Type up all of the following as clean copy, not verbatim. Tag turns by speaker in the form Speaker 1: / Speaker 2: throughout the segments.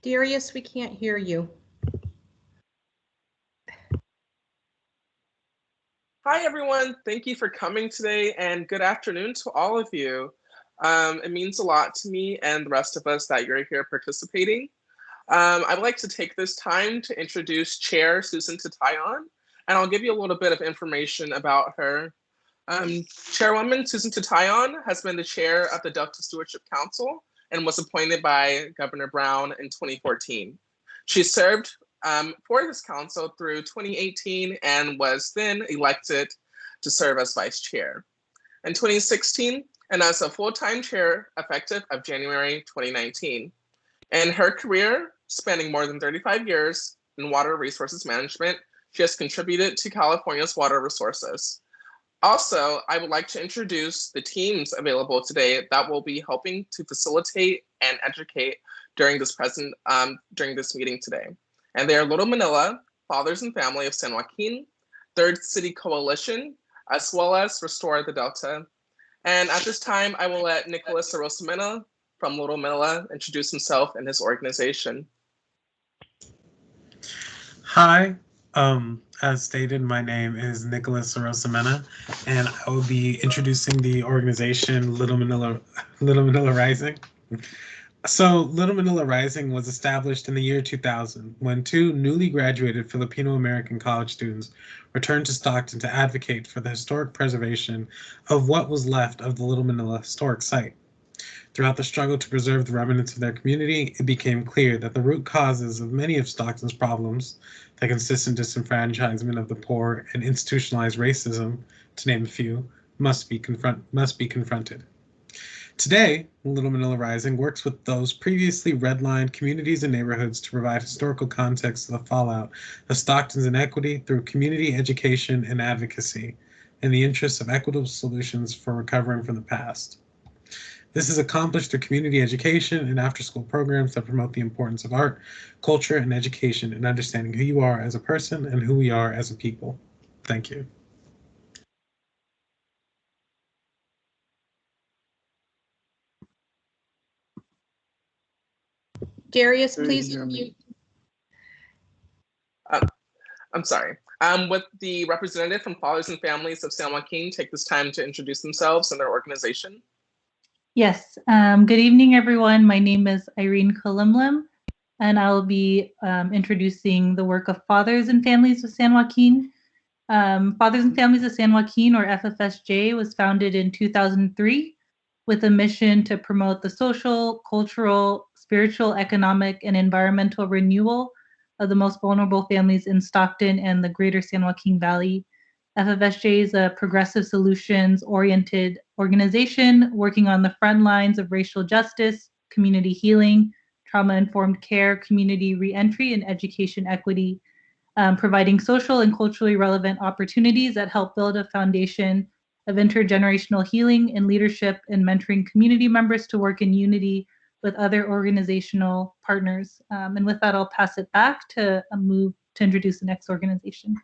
Speaker 1: Darius, we can't hear you.
Speaker 2: Hi, everyone. Thank you for coming today, and good afternoon to all of you. It means a lot to me and the rest of us that you're here participating. I'd like to take this time to introduce Chair Susan Tatayan, and I'll give you a little bit of information about her. Chairwoman Susan Tatayan has been the chair of the Delta Stewardship Council and was appointed by Governor Brown in 2014. She served for this council through 2018 and was then elected to serve as vice chair in 2016 and as a full-time chair effective of January 2019. In her career, spanning more than 35 years in water resources management, she has contributed to California's water resources. Also, I would like to introduce the teams available today that will be helping to facilitate and educate during this meeting today. And they are Little Manila, Fathers and Family of San Joaquin, Third City Coalition, as well as Restore the Delta. And at this time, I will let Nicholas Arosamena from Little Manila introduce himself and his organization.
Speaker 3: Hi, as stated, my name is Nicholas Arosamena, and I will be introducing the organization Little Manila Rising. So Little Manila Rising was established in the year 2000 when two newly graduated Filipino-American college students returned to Stockton to advocate for the historic preservation of what was left of the Little Manila historic site. Throughout the struggle to preserve the remnants of their community, it became clear that the root causes of many of Stockton's problems, the consistent disenfranchisement of the poor and institutionalized racism, to name a few, must be confronted. Today, Little Manila Rising works with those previously redlined communities and neighborhoods to provide historical context to the fallout of Stockton's inequity through community education and advocacy in the interests of equitable solutions for recovering from the past. This is accomplished through community education and after-school programs that promote the importance of art, culture, and education in understanding who you are as a person and who we are as a people. Thank you.
Speaker 1: Darius, please mute.
Speaker 2: I'm sorry. Would the representative from Fathers and Families of San Joaquin take this time to introduce themselves and their organization?
Speaker 4: Yes. Good evening, everyone. My name is Irene Kalimlim, and I will be introducing the work of Fathers and Families of San Joaquin. Fathers and Families of San Joaquin, or FFSJ, was founded in 2003 with a mission to promote the social, cultural, spiritual, economic, and environmental renewal of the most vulnerable families in Stockton and the greater San Joaquin Valley. FFSJ is a progressive solutions-oriented organization working on the front lines of racial justice, community healing, trauma-informed care, community reentry, and education equity, providing social and culturally relevant opportunities that help build a foundation of intergenerational healing and leadership and mentoring community members to work in unity with other organizational partners. And with that, I'll pass it back to move to introduce the next organization.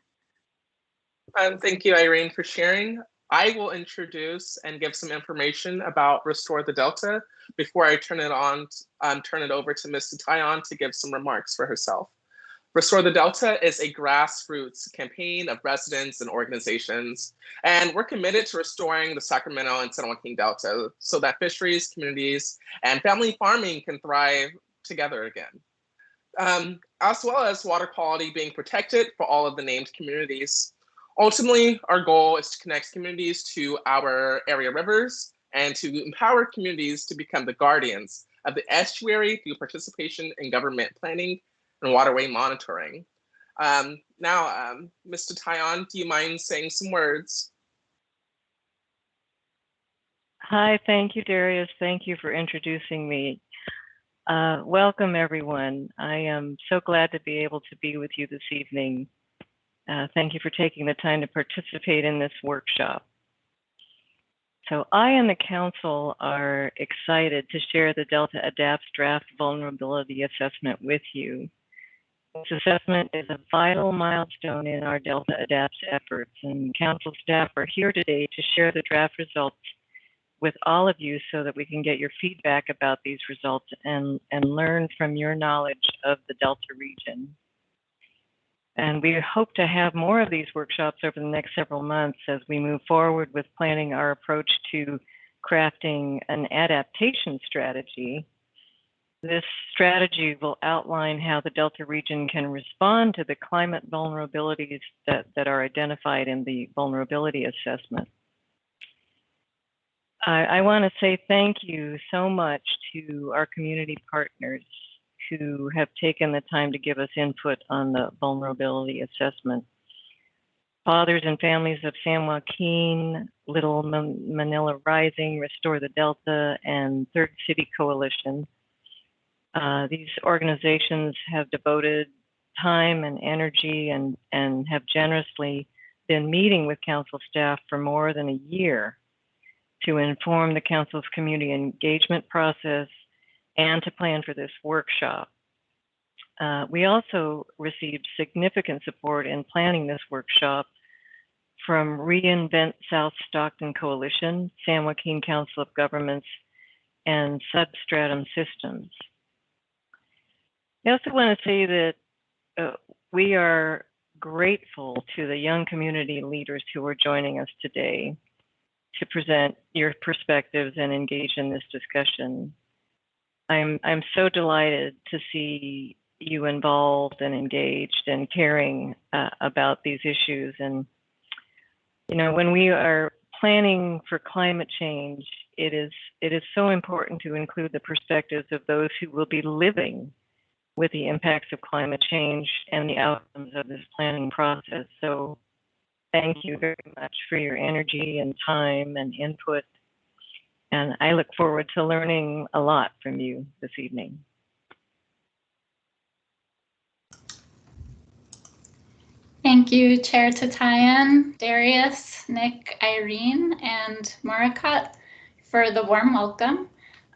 Speaker 2: Thank you, Irene, for sharing. I will introduce and give some information about Restore the Delta before I turn it over to Ms. Tatayan to give some remarks for herself. Restore the Delta is a grassroots campaign of residents and organizations, and we're committed to restoring the Sacramento and San Joaquin Delta so that fisheries, communities, and family farming can thrive together again, as well as water quality being protected for all of the named communities. Ultimately, our goal is to connect communities to our area rivers and to empower communities to become the guardians of the estuary through participation in government planning and waterway monitoring. Now, Mr. Tatayan, do you mind saying some words?
Speaker 5: Hi, thank you, Darius. Thank you for introducing me. Welcome, everyone. I am so glad to be able to be with you this evening. Thank you for taking the time to participate in this workshop. So I and the council are excited to share the Delta Adapts Draft Vulnerability Assessment with you. This assessment is a vital milestone in our Delta Adapts efforts, and council staff are here today to share the draft results with all of you so that we can get your feedback about these results and learn from your knowledge of the Delta region. And we hope to have more of these workshops over the next several months as we move forward with planning our approach to crafting an adaptation strategy. This strategy will outline how the Delta region can respond to the climate vulnerabilities that are identified in the vulnerability assessment. I want to say thank you so much to our community partners who have taken the time to give us input on the vulnerability assessment. Fathers and Families of San Joaquin, Little Manila Rising, Restore the Delta, and Third City Coalition. These organizations have devoted time and energy and have generously been meeting with council staff for more than a year to inform the council's community engagement process and to plan for this workshop. We also received significant support in planning this workshop from Reinvent South Stockton Coalition, San Joaquin Council of Governments, and Substratum Systems. I also want to say that we are grateful to the young community leaders who are joining us today to present your perspectives and engage in this discussion. I'm so delighted to see you involved and engaged and caring about these issues. And, you know, when we are planning for climate change, it is so important to include the perspectives of those who will be living with the impacts of climate change and the outcomes of this planning process. So thank you very much for your energy and time and input. And I look forward to learning a lot from you this evening.
Speaker 6: Thank you, Chair Tatayan, Darius, Nick, Irene, and Morikat for the warm welcome.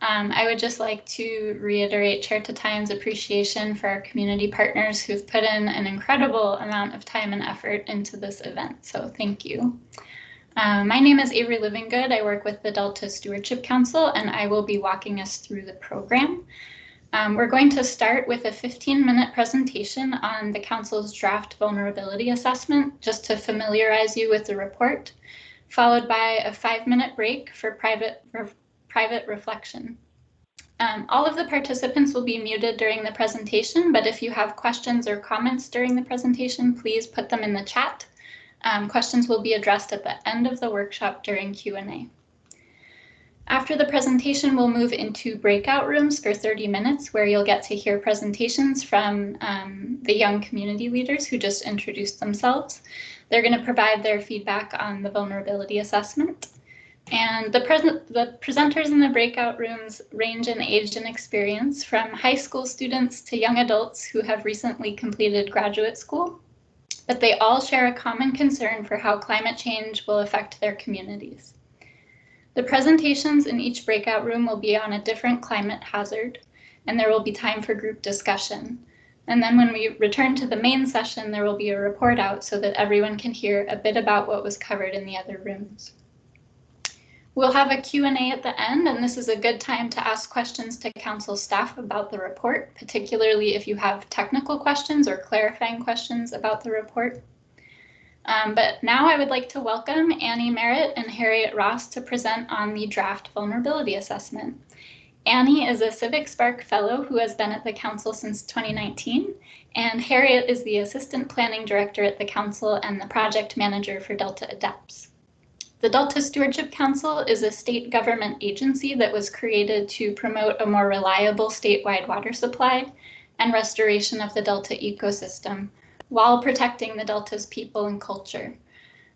Speaker 6: I would just like to reiterate Chair Tatayan's appreciation for our community partners who've put in an incredible amount of time and effort into this event, so thank you. My name is Avery Livingood. I work with the Delta Stewardship Council, and I will be walking us through the program. We're going to start with a 15-minute presentation on the Council's draft vulnerability assessment, just to familiarize you with the report, followed by a 5-minute break for private reflection. All of the participants will be muted during the presentation, but if you have questions or comments during the presentation, please put them in the chat. Questions will be addressed at the end of the workshop during Q&A. After the presentation, we'll move into breakout rooms for 30 minutes, where you'll get to hear presentations from the young community leaders who just introduced themselves. They're going to provide their feedback on the vulnerability assessment. And the presenters in the breakout rooms range in age and experience, from high school students to young adults who have recently completed graduate school. But they all share a common concern for how climate change will affect their communities. The presentations in each breakout room will be on a different climate hazard, and there will be time for group discussion. And then when we return to the main session, there will be a report out so that everyone can hear a bit about what was covered in the other rooms. We'll have a Q&A at the end, and this is a good time to ask questions to council staff about the report, particularly if you have technical questions or clarifying questions about the report. But now I would like to welcome Annie Merritt and Harriet Ross to present on the draft vulnerability assessment. Annie is a Civic Spark Fellow who has been at the Council since 2019, and Harriet is the Assistant Planning Director at the Council and the Project Manager for Delta Adapts. The Delta Stewardship Council is a state government agency that was created to promote a more reliable statewide water supply and restoration of the Delta ecosystem, while protecting the Delta's people and culture.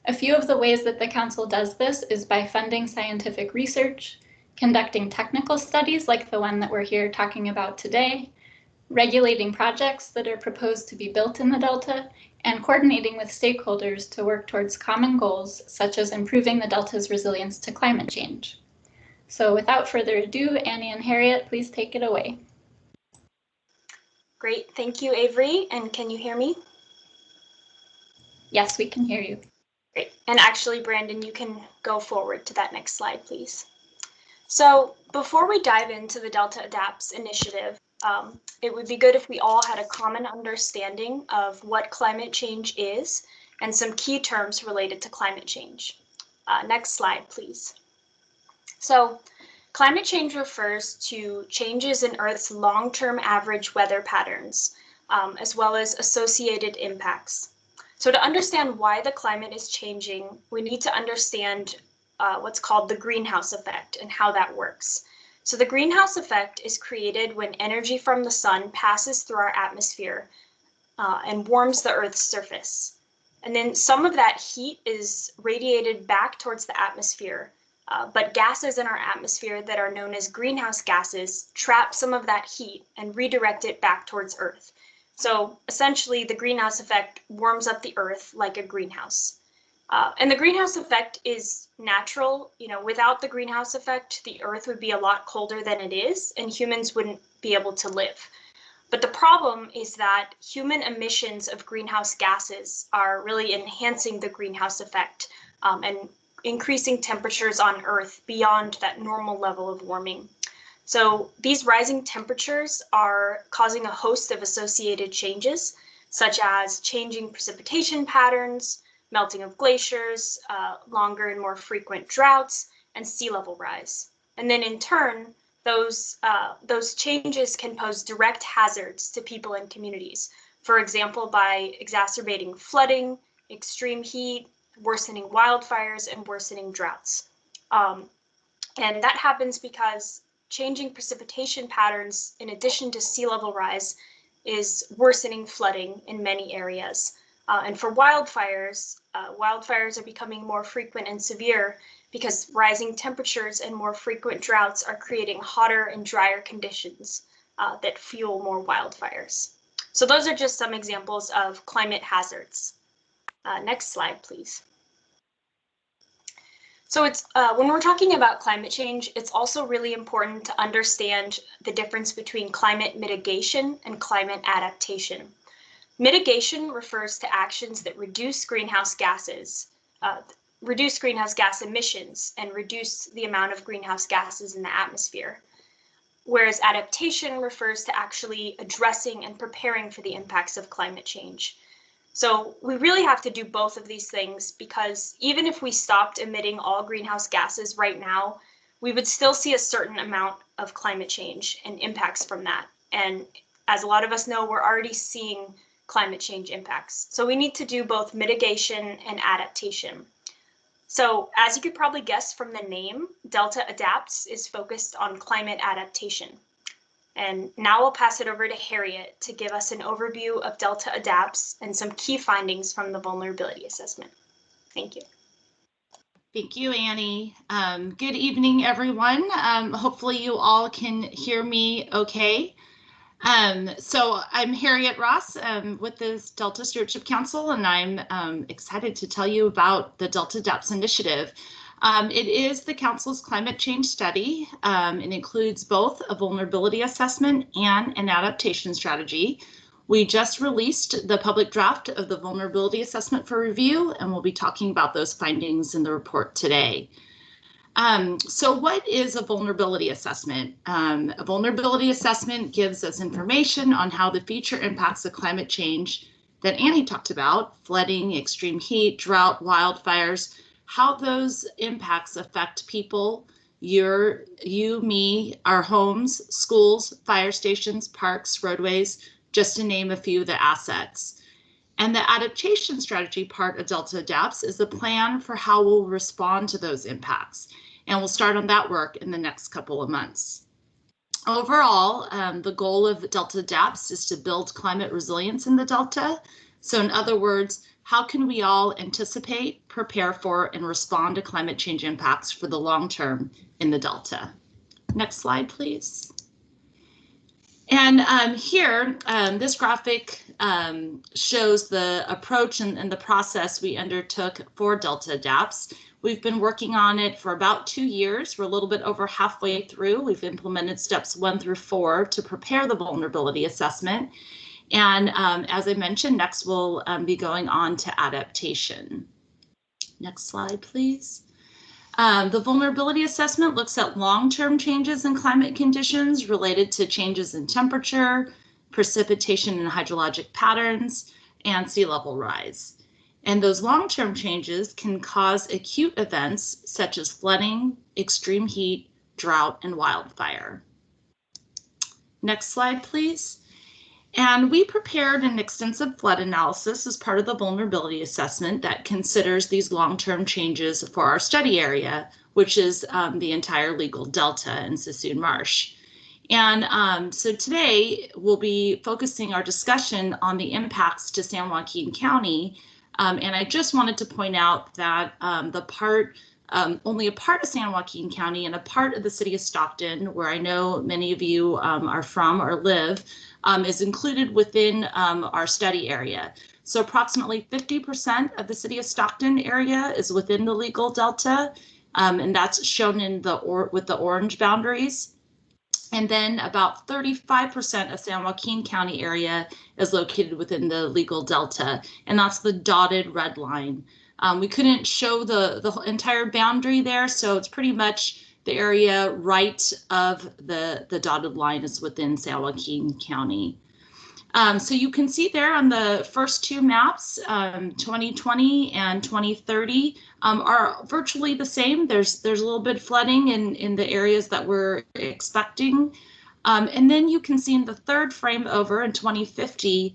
Speaker 6: A few of the ways that the Council does this is by funding scientific research, conducting technical studies like the one that we're here talking about today, regulating projects that are proposed to be built in the Delta, and coordinating with stakeholders to work towards common goals, such as improving the Delta's resilience to climate change. So without further ado, Annie and Harriet, please take it away.
Speaker 7: Great, thank you, Avery. And can you hear me?
Speaker 6: Yes, we can hear you.
Speaker 7: Great. And actually, Brandon, you can go forward to that next slide, please. So before we dive into the Delta Adapts initiative, it would be good if we all had a common understanding of what climate change is and some key terms related to climate change. Next slide, please. So climate change refers to changes in Earth's long-term average weather patterns, as well as associated impacts. So to understand why the climate is changing, we need to understand what's called the greenhouse effect and how that works. So the greenhouse effect is created when energy from the sun passes through our atmosphere and warms the Earth's surface. And then some of that heat is radiated back towards the atmosphere, but gases in our atmosphere that are known as greenhouse gases trap some of that heat and redirect it back towards Earth. So essentially, the greenhouse effect warms up the Earth like a greenhouse. And the greenhouse effect is natural. You know, without the greenhouse effect, the Earth would be a lot colder than it is, and humans wouldn't be able to live. But the problem is that human emissions of greenhouse gases are really enhancing the greenhouse effect and increasing temperatures on Earth beyond that normal level of warming. So these rising temperatures are causing a host of associated changes, such as changing precipitation patterns, melting of glaciers, longer and more frequent droughts, and sea level rise. And then in turn, those changes can pose direct hazards to people and communities. For example, by exacerbating flooding, extreme heat, worsening wildfires, and worsening droughts. And that happens because changing precipitation patterns, in addition to sea level rise, is worsening flooding in many areas. And for wildfires, wildfires are becoming more frequent and severe because rising temperatures and more frequent droughts are creating hotter and drier conditions that fuel more wildfires. So those are just some examples of climate hazards. Next slide, please. So it's when we're talking about climate change, it's also really important to understand the difference between climate mitigation and climate adaptation. Mitigation refers to actions that reduce greenhouse gas emissions and reduce the amount of greenhouse gases in the atmosphere. Whereas adaptation refers to actually addressing and preparing for the impacts of climate change. So we really have to do both of these things, because even if we stopped emitting all greenhouse gases right now, we would still see a certain amount of climate change and impacts from that. And as a lot of us know, we're already seeing climate change impacts. So we need to do both mitigation and adaptation. So as you could probably guess from the name, Delta Adapts is focused on climate adaptation. And now I'll pass it over to Harriet to give us an overview of Delta Adapts and some key findings from the vulnerability assessment. Thank you.
Speaker 8: Thank you, Annie. Good evening, everyone. Hopefully you all can hear me okay. So I'm Harriet Ross with the Delta Stewardship Council, and I'm excited to tell you about the Delta Adapts initiative. It is the Council's climate change study. It includes both a vulnerability assessment and an adaptation strategy. We just released the public draft of the vulnerability assessment for review, and we'll be talking about those findings in the report today. So what is a vulnerability assessment? A vulnerability assessment gives us information on how the future impacts of climate change that Annie talked about, flooding, extreme heat, drought, wildfires, how those impacts affect people, you, me, our homes, schools, fire stations, parks, roadways, just to name a few of the assets. And the adaptation strategy part of Delta Adapts is the plan for how we'll respond to those impacts. And we'll start on that work in the next couple of months. Overall, the goal of Delta Adapts is to build climate resilience in the Delta. So in other words, how can we all anticipate, prepare for, and respond to climate change impacts for the long term in the Delta? Next slide, please. And here, this graphic shows the approach and the process we undertook for Delta Adapts. We've been working on it for about 2 years. We're a little bit over halfway through. We've implemented steps 1 through 4 to prepare the vulnerability assessment. And as I mentioned, next we'll be going on to adaptation. Next slide, please. The vulnerability assessment looks at long-term changes in climate conditions related to changes in temperature, precipitation and hydrologic patterns, and sea level rise. And those long-term changes can cause acute events such as flooding, extreme heat, drought, and wildfire. Next slide, please. And we prepared an extensive flood analysis as part of the vulnerability assessment that considers these long-term changes for our study area, which is the entire legal delta in Sassoon Marsh. And so today we'll be focusing our discussion on the impacts to San Joaquin County. And I just wanted to point out that only a part of San Joaquin County and a part of the city of Stockton, where I know many of you are from or live, is included within our study area. So approximately 50% of the city of Stockton area is within the legal delta, and that's shown in with the orange boundaries. And then about 35% of San Joaquin County area is located within the legal delta, and that's the dotted red line. We couldn't show the entire boundary there, so it's pretty much the area right of the dotted line is within San Joaquin County. So you can see there on the first two maps, 2020 and 2030 are virtually the same. There's a little bit of flooding in the areas that we're expecting. And then you can see in the third frame over in 2050,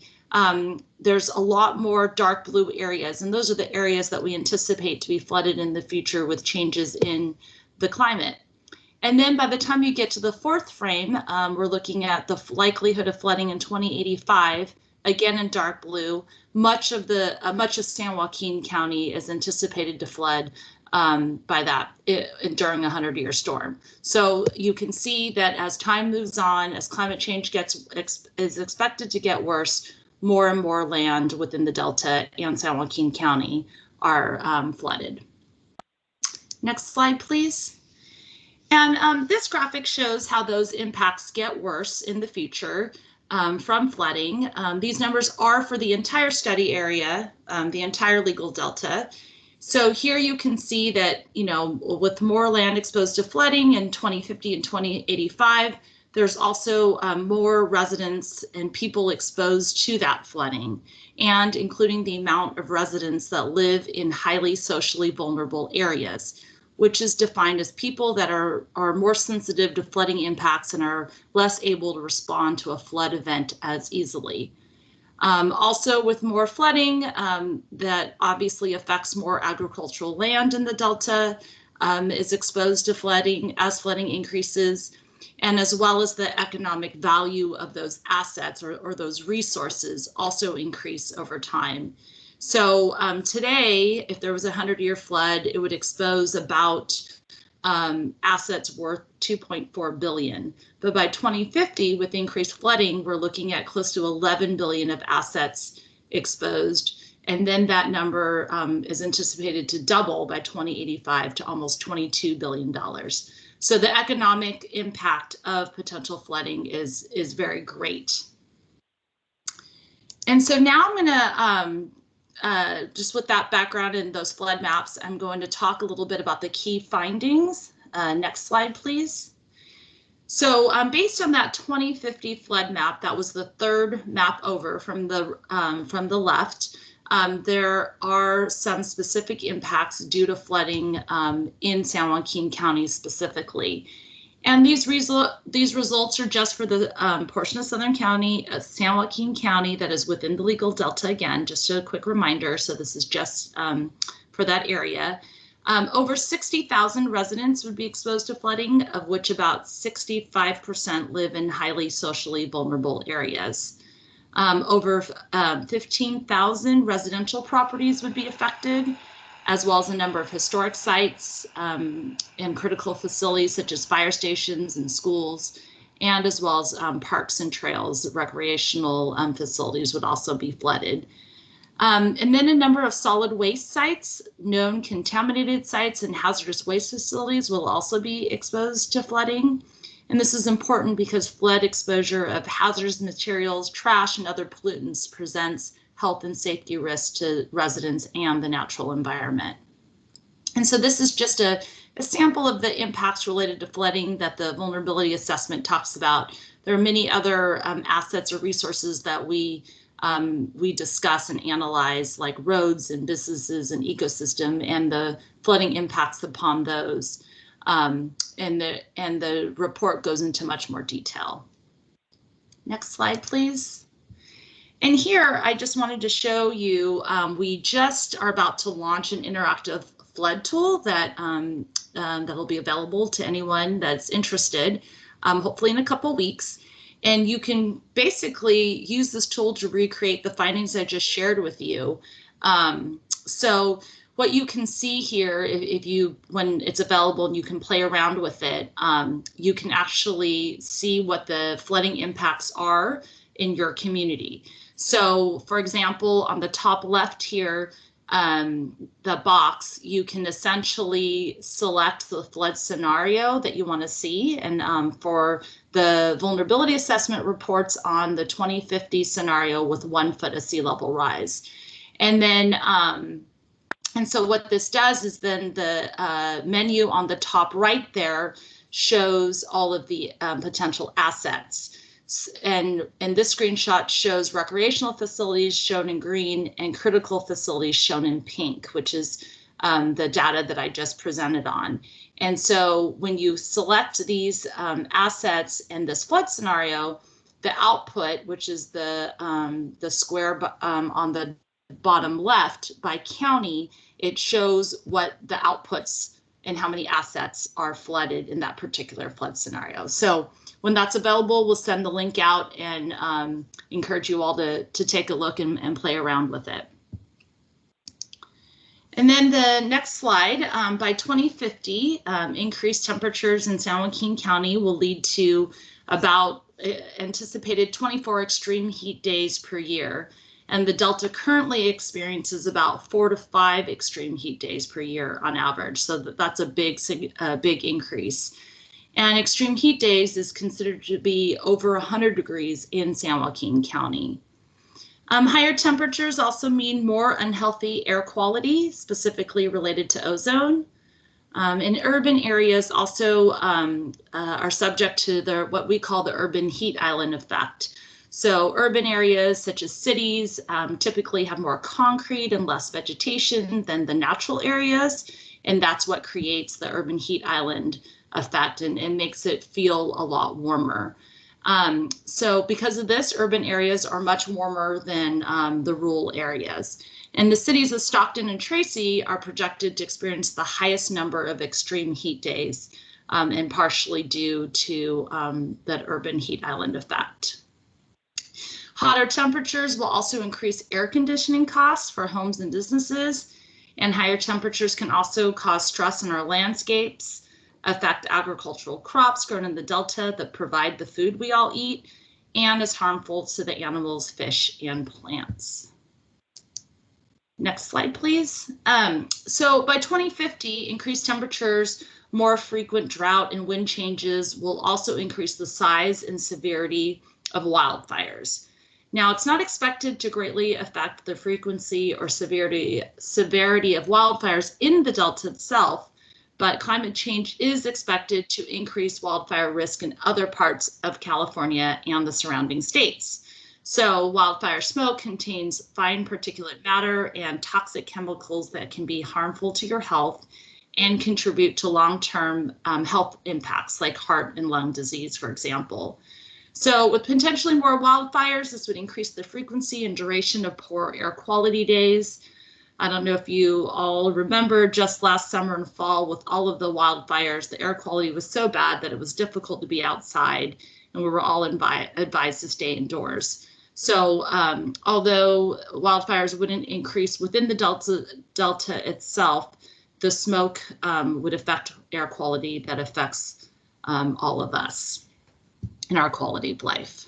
Speaker 8: there's a lot more dark blue areas, and those are the areas that we anticipate to be flooded in the future with changes in the climate. And then by the time you get to the fourth frame, we're looking at the likelihood of flooding in 2085, again in dark blue. Much of San Joaquin County is anticipated to flood by that during a 100-year storm. So you can see that as time moves on, as climate change is expected to get worse, more and more land within the Delta and San Joaquin County are flooded. Next slide, please. And this graphic shows how those impacts get worse in the future from flooding. These numbers are for the entire study area, the entire legal delta. So here you can see that, with more land exposed to flooding in 2050 and 2085, there's also more residents and people exposed to that flooding, and including the amount of residents that live in highly socially vulnerable areas, which is defined as people that are more sensitive to flooding impacts and are less able to respond to a flood event as easily. Also with more flooding, that obviously affects more agricultural land in the Delta, is exposed to flooding as flooding increases, and as well as the economic value of those assets or those resources also increase over time. So today, if there was a 100-year flood, it would expose about assets worth $2.4 billion. But by 2050, with increased flooding, we're looking at close to $11 billion of assets exposed. And then that number is anticipated to double by 2085 to almost $22 billion. So the economic impact of potential flooding is very great. And so now I'm going to just with that background in those flood maps, I'm going to talk a little bit about the key findings. Next slide, please. So based on that 2050 flood map, that was the third map over from the left, there are some specific impacts due to flooding in San Joaquin County specifically. And these results are just for the portion of Southern County, San Joaquin County that is within the legal delta. Again, just a quick reminder. So this is just for that area. Over 60,000 residents would be exposed to flooding, of which about 65% live in highly socially vulnerable areas. Over 15,000 residential properties would be affected, as well as a number of historic sites and critical facilities such as fire stations and schools, and as well as parks and trails. Recreational facilities would also be flooded. And then a number of solid waste sites, known contaminated sites, and hazardous waste facilities will also be exposed to flooding. And this is important because flood exposure of hazardous materials, trash, and other pollutants presents health and safety risks to residents and the natural environment. And so this is just a a sample of the impacts related to flooding that the vulnerability assessment talks about. There are many other assets or resources that we discuss and analyze, like roads and businesses and ecosystem, and the flooding impacts upon those. And the report goes into much more detail. Next slide, please. And here, I just wanted to show you, we just are about to launch an interactive flood tool that will be available to anyone that's interested, hopefully in a couple weeks. And you can basically use this tool to recreate the findings I just shared with you. So what you can see here, when it's available and you can play around with it, you can actually see what the flooding impacts are in your community. So for example, on the top left here, the box, you can essentially select the flood scenario that you want to see. And for the vulnerability assessment reports on the 2050 scenario with 1 foot of sea level rise. And then, and so what this does is then the menu on the top right there shows all of the potential assets. And this screenshot shows recreational facilities shown in green and critical facilities shown in pink, which is the data that I just presented on. And so when you select these assets in this flood scenario, the output, which is the square on the bottom left by county, it shows what the outputs and how many assets are flooded in that particular flood scenario. So when that's available, we'll send the link out and encourage you all to take a look and play around with it. And then the next slide, by 2050, increased temperatures in San Joaquin County will lead to about anticipated 24 extreme heat days per year. And the Delta currently experiences about 4 to 5 extreme heat days per year on average. So that's a big increase. And extreme heat days is considered to be over 100 degrees in San Joaquin County. Higher temperatures also mean more unhealthy air quality, specifically related to ozone. And urban areas also are subject to what we call the urban heat island effect. So urban areas such as cities typically have more concrete and less vegetation than the natural areas. And that's what creates the urban heat island effect and makes it feel a lot warmer. So because of this, urban areas are much warmer than the rural areas. And the cities of Stockton and Tracy are projected to experience the highest number of extreme heat days, and partially due to that urban heat island effect. Hotter temperatures will also increase air conditioning costs for homes and businesses, and higher temperatures can also cause stress in our landscapes, affect agricultural crops grown in the Delta that provide the food we all eat, and is harmful to the animals, fish, and plants. Next slide, please. So by 2050, increased temperatures, more frequent drought, and wind changes will also increase the size and severity of wildfires. Now, it's not expected to greatly affect the frequency or severity of wildfires in the Delta itself, but climate change is expected to increase wildfire risk in other parts of California and the surrounding states. So wildfire smoke contains fine particulate matter and toxic chemicals that can be harmful to your health and contribute to long-term health impacts like heart and lung disease, for example. So with potentially more wildfires, this would increase the frequency and duration of poor air quality days. I don't know if you all remember just last summer and fall with all of the wildfires, the air quality was so bad that it was difficult to be outside and we were all advised to stay indoors. So although wildfires wouldn't increase within the Delta itself, the smoke would affect air quality that affects all of us and our quality of life.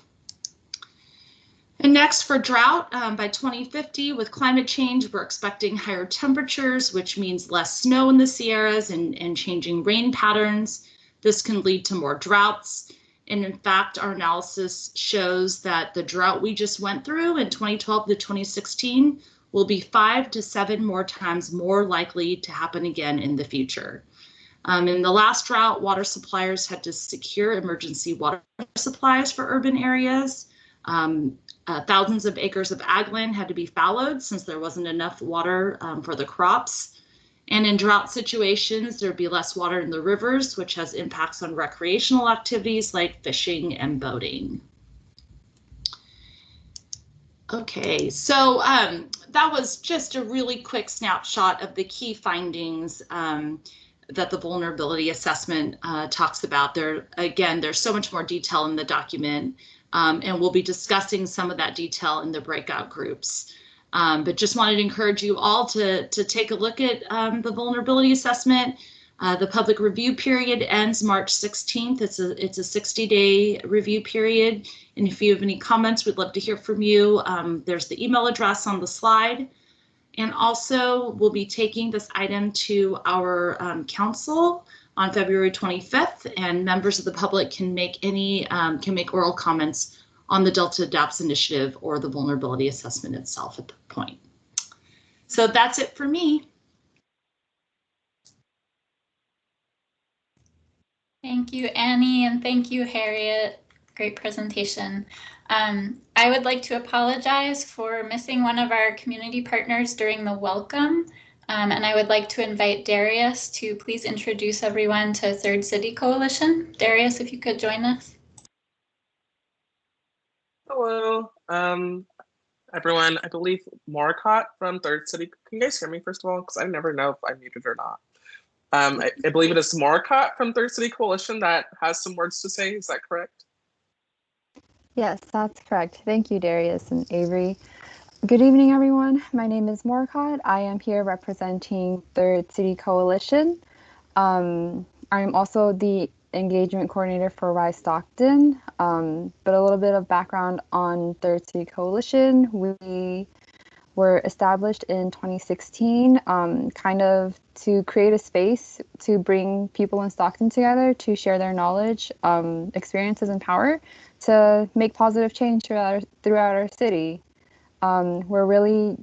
Speaker 8: And next, for drought, by 2050, with climate change, we're expecting higher temperatures, which means less snow in the Sierras and changing rain patterns. This can lead to more droughts. And in fact, our analysis shows that the drought we just went through in 2012 to 2016 will be 5 to 7 more times more likely to happen again in the future. In the last drought, water suppliers had to secure emergency water supplies for urban areas. Thousands of acres of ag land had to be fallowed since there wasn't enough water for the crops. And in drought situations, there'd be less water in the rivers, which has impacts on recreational activities like fishing and boating. Okay, so that was just a really quick snapshot of the key findings that the vulnerability assessment talks about. There's so much more detail in the document, and we'll be discussing some of that detail in the breakout groups. But just wanted to encourage you all to take a look at the vulnerability assessment. The public review period ends March 16th. It's a 60-day review period. And if you have any comments, we'd love to hear from you. There's the email address on the slide. And also, we'll be taking this item to our council on February 25th, and members of the public can make oral comments on the Delta Adapts initiative or the vulnerability assessment itself at that point. So that's it for me.
Speaker 6: Thank you, Annie, and thank you, Harriet. Great presentation. I would like to apologize for missing one of our community partners during the welcome, and I would like to invite Darius to please introduce everyone to Third City Coalition. Darius, if you could join us.
Speaker 2: Hello, everyone. I believe Marcotte from Third City. Can you guys hear me first of all? Because I never know if I'm muted or not. I believe it is Marcotte from Third City Coalition that has some words to say. Is that correct?
Speaker 9: Yes, that's correct. Thank you, Darius and Avery. Good evening, everyone. My name is Marcotte. I am here representing Third City Coalition. I am also the engagement coordinator for Rise Stockton. But a little bit of background on Third City Coalition. We were established in 2016, kind of to create a space to bring people in Stockton together to share their knowledge, experiences, and power to make positive change throughout our city. We're really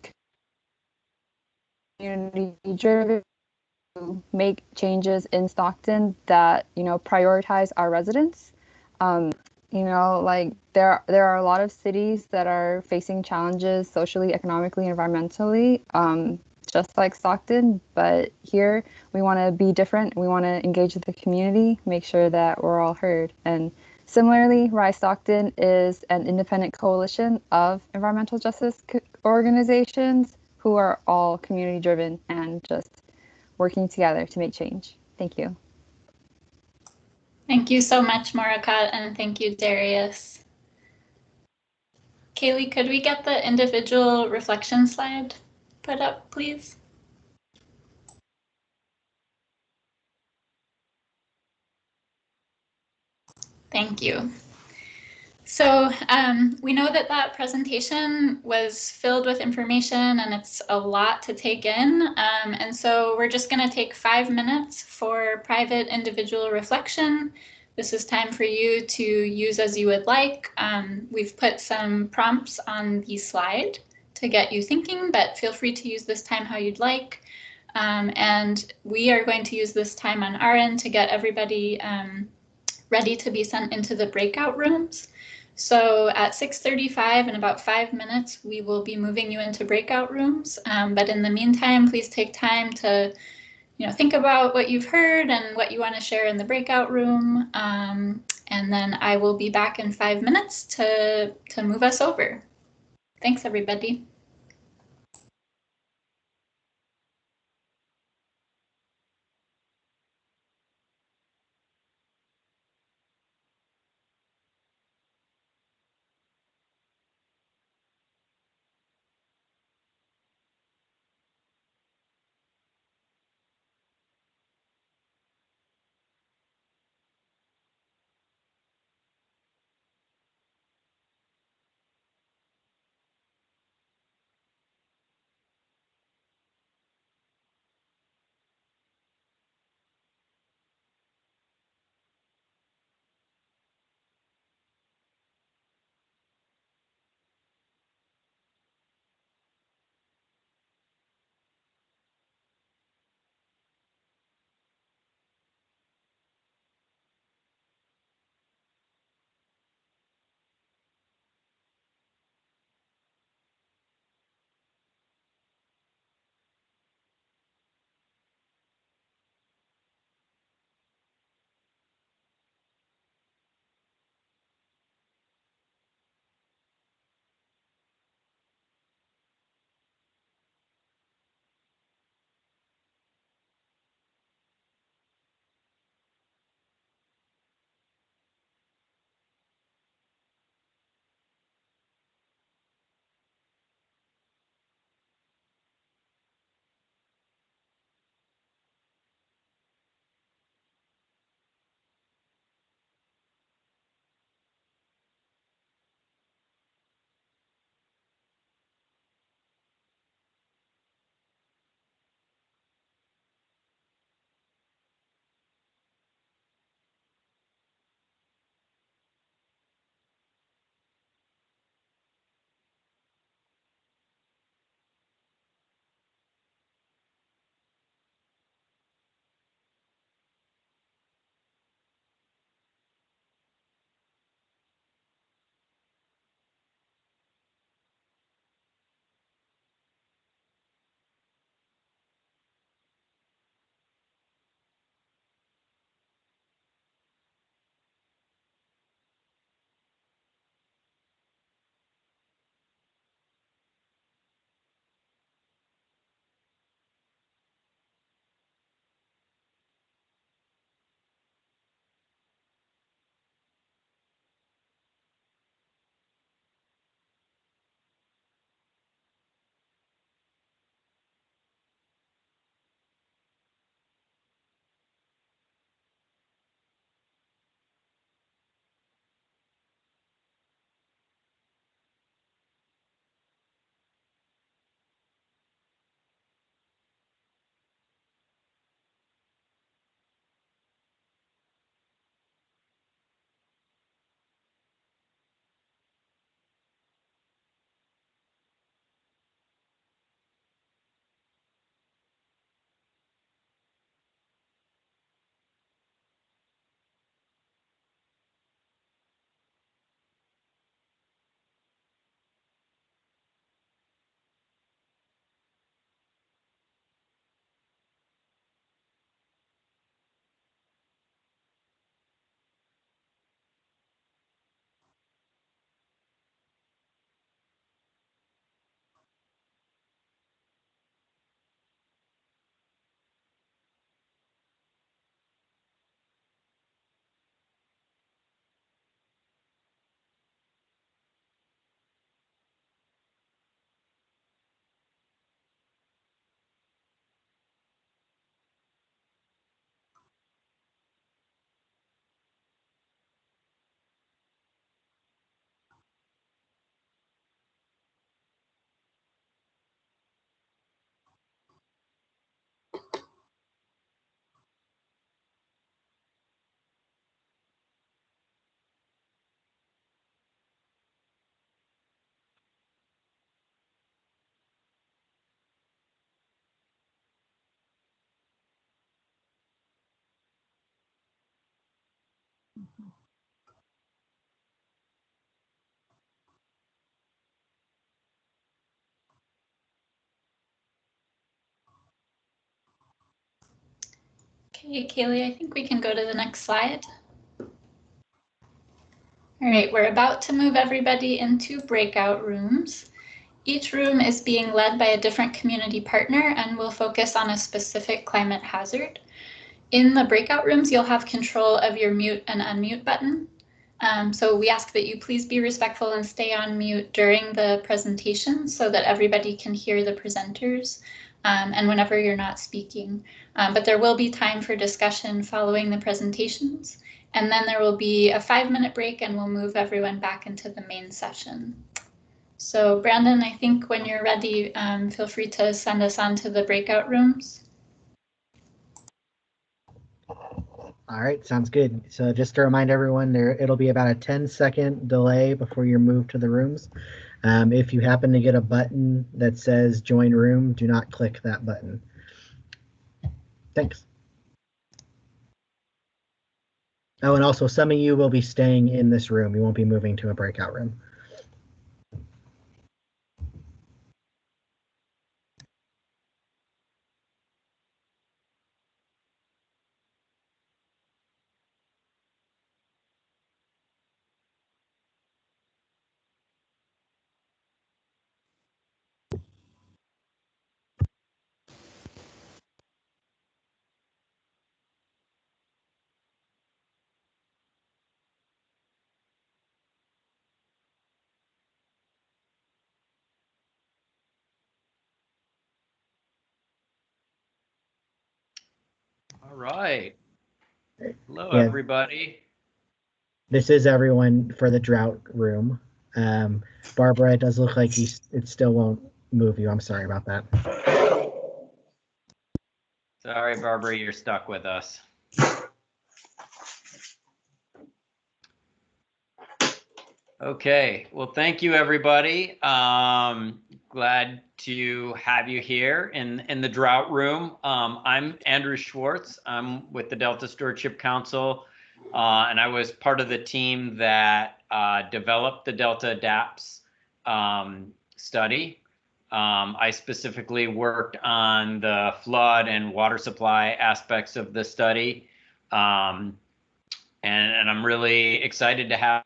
Speaker 9: community-driven to make changes in Stockton that, prioritize our residents. Like there are a lot of cities that are facing challenges socially, economically, environmentally, just like Stockton. But here we want to be different. We want to engage with the community, make sure that we're all heard. And similarly, Rise Stockton is an independent coalition of environmental justice organizations who are all community driven and just working together to make change. Thank you.
Speaker 6: Thank you so much, Marcotte, and thank you, Darius. Kaylee, could we get the individual reflection slide put up, please? Thank you. So we know that presentation was filled with information and it's a lot to take in. And so we're just going to take 5 minutes for private individual reflection. This is time for you to use as you would like. We've put some prompts on the slide to get you thinking, but feel free to use this time how you'd like. And we are going to use this time on our end to get everybody ready to be sent into the breakout rooms. So at 6:35, in about 5 minutes, we will be moving you into breakout rooms. But in the meantime, please take time to, think about what you've heard and what you want to share in the breakout room. And then I will be back in 5 minutes to move us over. Thanks, everybody. Okay, Kaylee, I think we can go to the next slide. All right, we're about to move everybody into breakout rooms. Each room is being led by a different community partner and will focus on a specific climate hazard. In the breakout rooms, you'll have control of your mute and unmute button. So we ask that you please be respectful and stay on mute during the presentation so that everybody can hear the presenters and whenever you're not speaking. But there will be time for discussion following the presentations. And then there will be a 5-minute break and we'll move everyone back into the main session. So Brandon, I think when you're ready, feel free to send us on to the breakout rooms.
Speaker 10: All right, sounds good. So just to remind everyone, it'll be about a 10-second delay before you're moved to the rooms. If you happen to get a button that says join room, do not click that button. Thanks. Oh, and also some of you will be staying in this room. You won't be moving to a breakout room.
Speaker 11: All right. Hello,
Speaker 10: Yeah.
Speaker 11: everybody.
Speaker 10: This is everyone for the drought room. Barbara, it does look like it still won't move you. I'm sorry about that.
Speaker 11: Sorry, Barbara, you're stuck with us. Okay, well, thank you, everybody. Glad to have you here in the drought room. I'm Andrew Schwartz. I'm with the Delta Stewardship Council, and I was part of the team that developed the Delta Adapts study. I specifically worked on the flood and water supply aspects of the study, and I'm really excited to have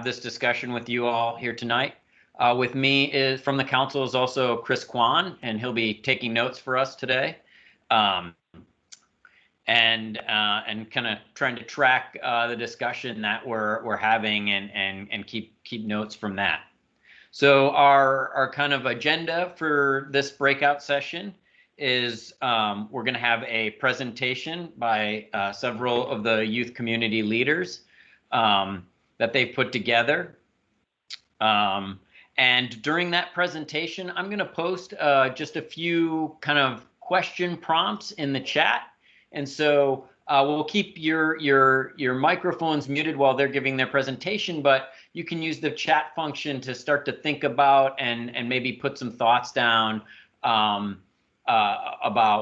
Speaker 11: this discussion with you all here tonight. With me from the council is also Chris Kwan, and he'll be taking notes for us today, and kind of trying to track the discussion that we're having and keep notes from that. So our kind of agenda for this breakout session is we're going to have a presentation by several of the youth community leaders that they've put together. And during that presentation, I'm going to post just a few kind of question prompts in the chat. And so we'll keep your microphones muted while they're giving their presentation, but you can use the chat function to start to think about and maybe put some thoughts down about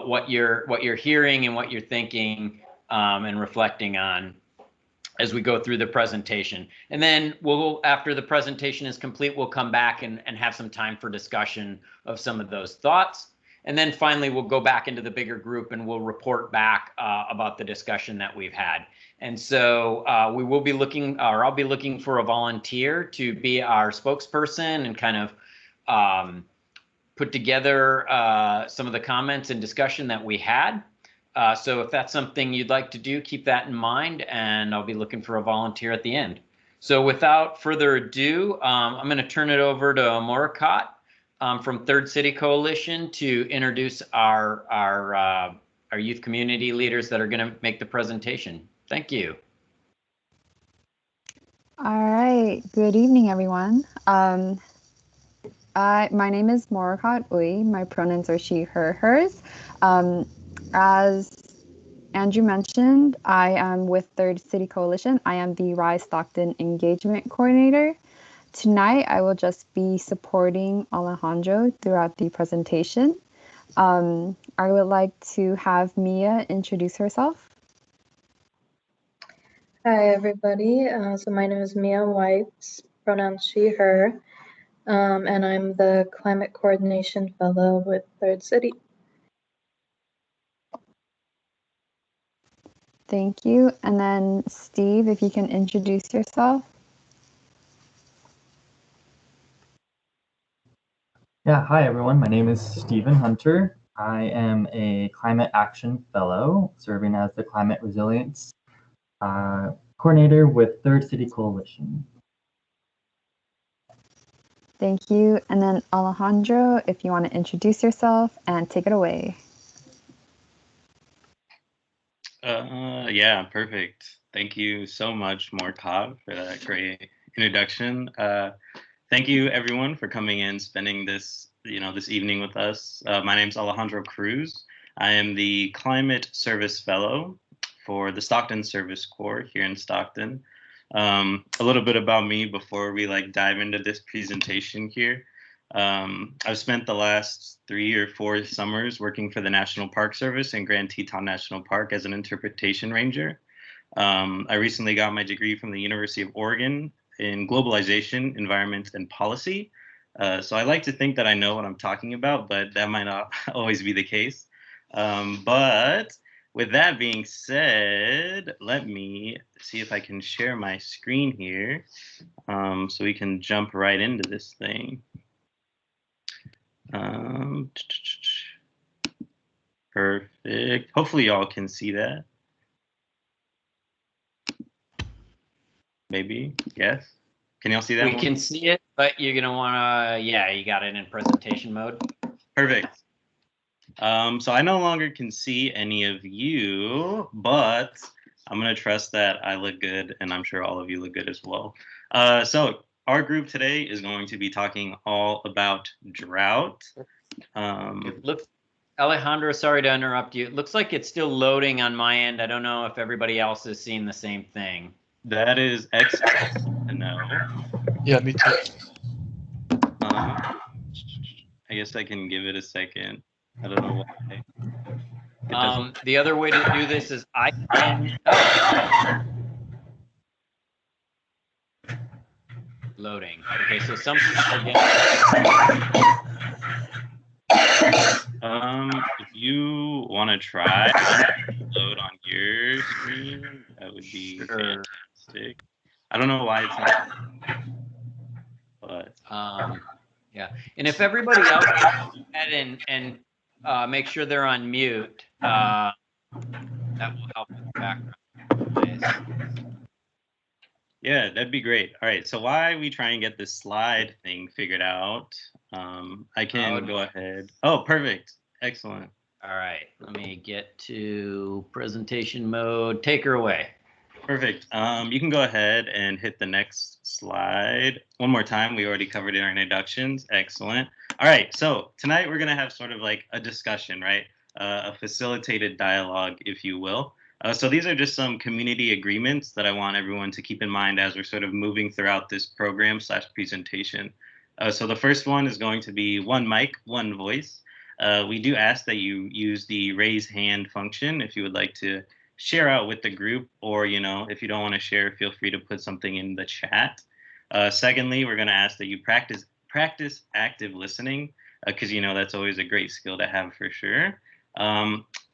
Speaker 11: what you're hearing and what you're thinking and reflecting on as we go through the presentation. And then after the presentation is complete, we'll come back and have some time for discussion of some of those thoughts. And then finally, we'll go back into the bigger group and we'll report back about the discussion that we've had. And so we will be looking, or I'll be looking for a volunteer to be our spokesperson and kind of put together some of the comments and discussion that we had. So if that's something you'd like to do, keep that in mind, and I'll be looking for a volunteer at the end. So without further ado, I'm going to turn it over to Morakat from Third City Coalition to introduce our youth community leaders that are going to make the presentation. Thank you.
Speaker 9: All right. Good evening, everyone. My name is Morakat Uy. My pronouns are she, her, hers. As Andrew mentioned, I am with Third City Coalition. I am the Rise Stockton Engagement Coordinator. Tonight, I will just be supporting Alejandro throughout the presentation. I would like to have Mia introduce herself.
Speaker 12: Hi, everybody. So my name is Mia White, pronouns she, her, and I'm the Climate Coordination Fellow with Third City.
Speaker 9: Thank you. And then Steve, if you can introduce yourself.
Speaker 13: Yeah, hi everyone. My name is Stephen Hunter. I am a Climate Action Fellow, serving as the Climate Resilience Coordinator with Third City Coalition.
Speaker 9: Thank you. And then Alejandro, if you want to introduce yourself and take it away.
Speaker 14: Yeah, perfect. Thank you so much, Morkov, for that great introduction. Thank you, everyone, for coming in, spending this, this evening with us. My name is Alejandro Cruz. I am the Climate Service Fellow for the Stockton Service Corps here in Stockton. A little bit about me before we dive into this presentation here. I've spent the last 3 or 4 summers working for the National Park Service in Grand Teton National Park as an interpretation ranger. I recently got my degree from the University of Oregon in globalization, environment, and policy. So I like to think that I know what I'm talking about, but that might not always be the case. But with that being said, let me see if I can share my screen here so we can jump right into this thing. Perfect. Hopefully y'all can see that. Maybe, yes. Can y'all see that?
Speaker 11: We can see it, but you're gonna wanna, yeah, you got it in presentation mode.
Speaker 14: Perfect. So I no longer can see any of you, but I'm gonna trust that I look good, and I'm sure all of you look good as well. So our group today is going to be talking all about drought.
Speaker 11: Look, Alejandro, sorry to interrupt you. It looks like it's still loading on my end. I don't know if everybody else is seeing the same thing.
Speaker 14: That is excellent to know.
Speaker 15: Yeah, me too.
Speaker 14: I guess I can give it a second. I don't know why.
Speaker 11: The other way to do this is I can. Loading. Okay, so some people are getting.
Speaker 14: If you want to try load on your screen, that would be fantastic. I don't know why it's not, but
Speaker 11: yeah. And if everybody else go ahead and make sure they're on mute, that will help with the background noise.
Speaker 14: Yeah, that'd be great. All right, so while we try and get this slide thing figured out, I can go ahead. Oh, perfect. Excellent.
Speaker 11: All right, let me get to presentation mode. Take her away.
Speaker 14: Perfect. You can go ahead and hit the next slide. One more time. We already covered it in our introductions. Excellent. All right, so tonight we're going to have sort of like a discussion, right? A facilitated dialogue, if you will. So these are just some community agreements that I want everyone to keep in mind as we're sort of moving throughout this program / presentation. So the first one is going to be one mic, one voice. We do ask that you use the raise hand function if you would like to share out with the group, or, if you don't want to share, feel free to put something in the chat. Secondly, we're going to ask that you practice active listening, because, that's always a great skill to have for sure.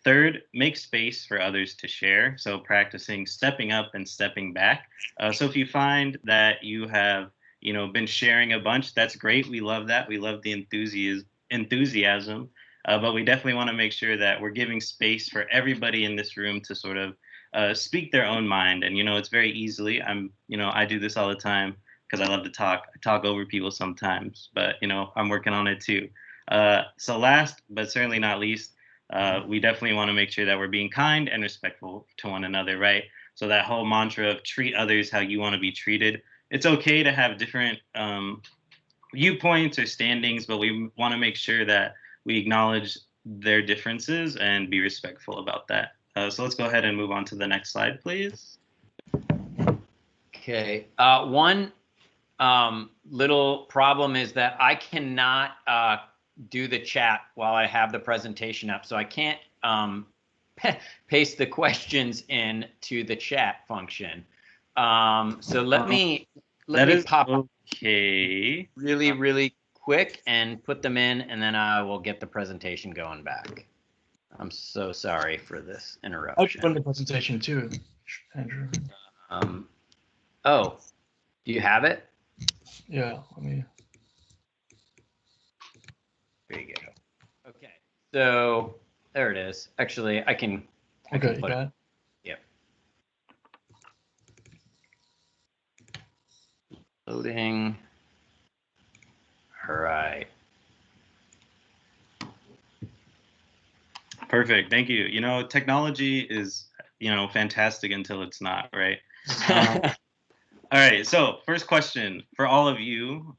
Speaker 14: Third, make space for others to share. So practicing stepping up and stepping back. So if you find that you have, been sharing a bunch, that's great. We love that. We love the enthusiasm. But we definitely want to make sure that we're giving space for everybody in this room to sort of speak their own mind. And, it's very easily, I do this all the time because I love to talk. I talk over people sometimes, but, I'm working on it too. So last, but certainly not least, we definitely want to make sure that we're being kind and respectful to one another, right? So that whole mantra of treat others how you want to be treated. It's okay to have different viewpoints or standings, but we want to make sure that we acknowledge their differences and be respectful about that. So let's go ahead and move on to the next slide, please.
Speaker 11: Okay. One little problem is that I cannot do the chat while I have the presentation up, so I can't paste the questions in to the chat function. So let me pop
Speaker 14: okay.
Speaker 11: really quick and put them in, and then I will get the presentation going back. I'm so sorry for this interruption.
Speaker 15: I should run the presentation too, Andrew.
Speaker 11: Oh, do you have it?
Speaker 15: Yeah, let me.
Speaker 11: There you go. Okay, so there it is. Actually, I can
Speaker 15: Okay,
Speaker 11: put
Speaker 15: got it.
Speaker 11: Yep. Loading. All right.
Speaker 14: Perfect. Thank you. You know, technology is, fantastic until it's not, right? All right. So first question for all of you,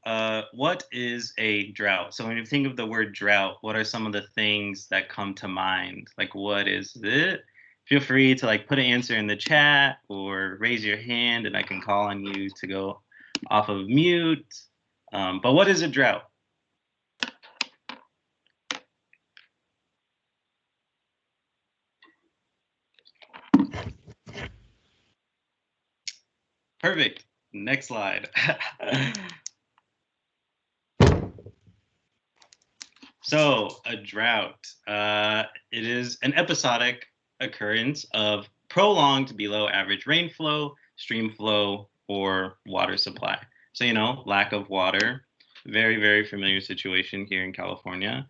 Speaker 14: what is a drought? So when you think of the word drought, what are some of the things that come to mind? Like, what is it? Feel free to put an answer in the chat or raise your hand and I can call on you to go off of mute. But what is a drought? Perfect. Next slide. So a drought, it is an episodic occurrence of prolonged below average rainflow, stream flow, or water supply. So, lack of water, very familiar situation here in California.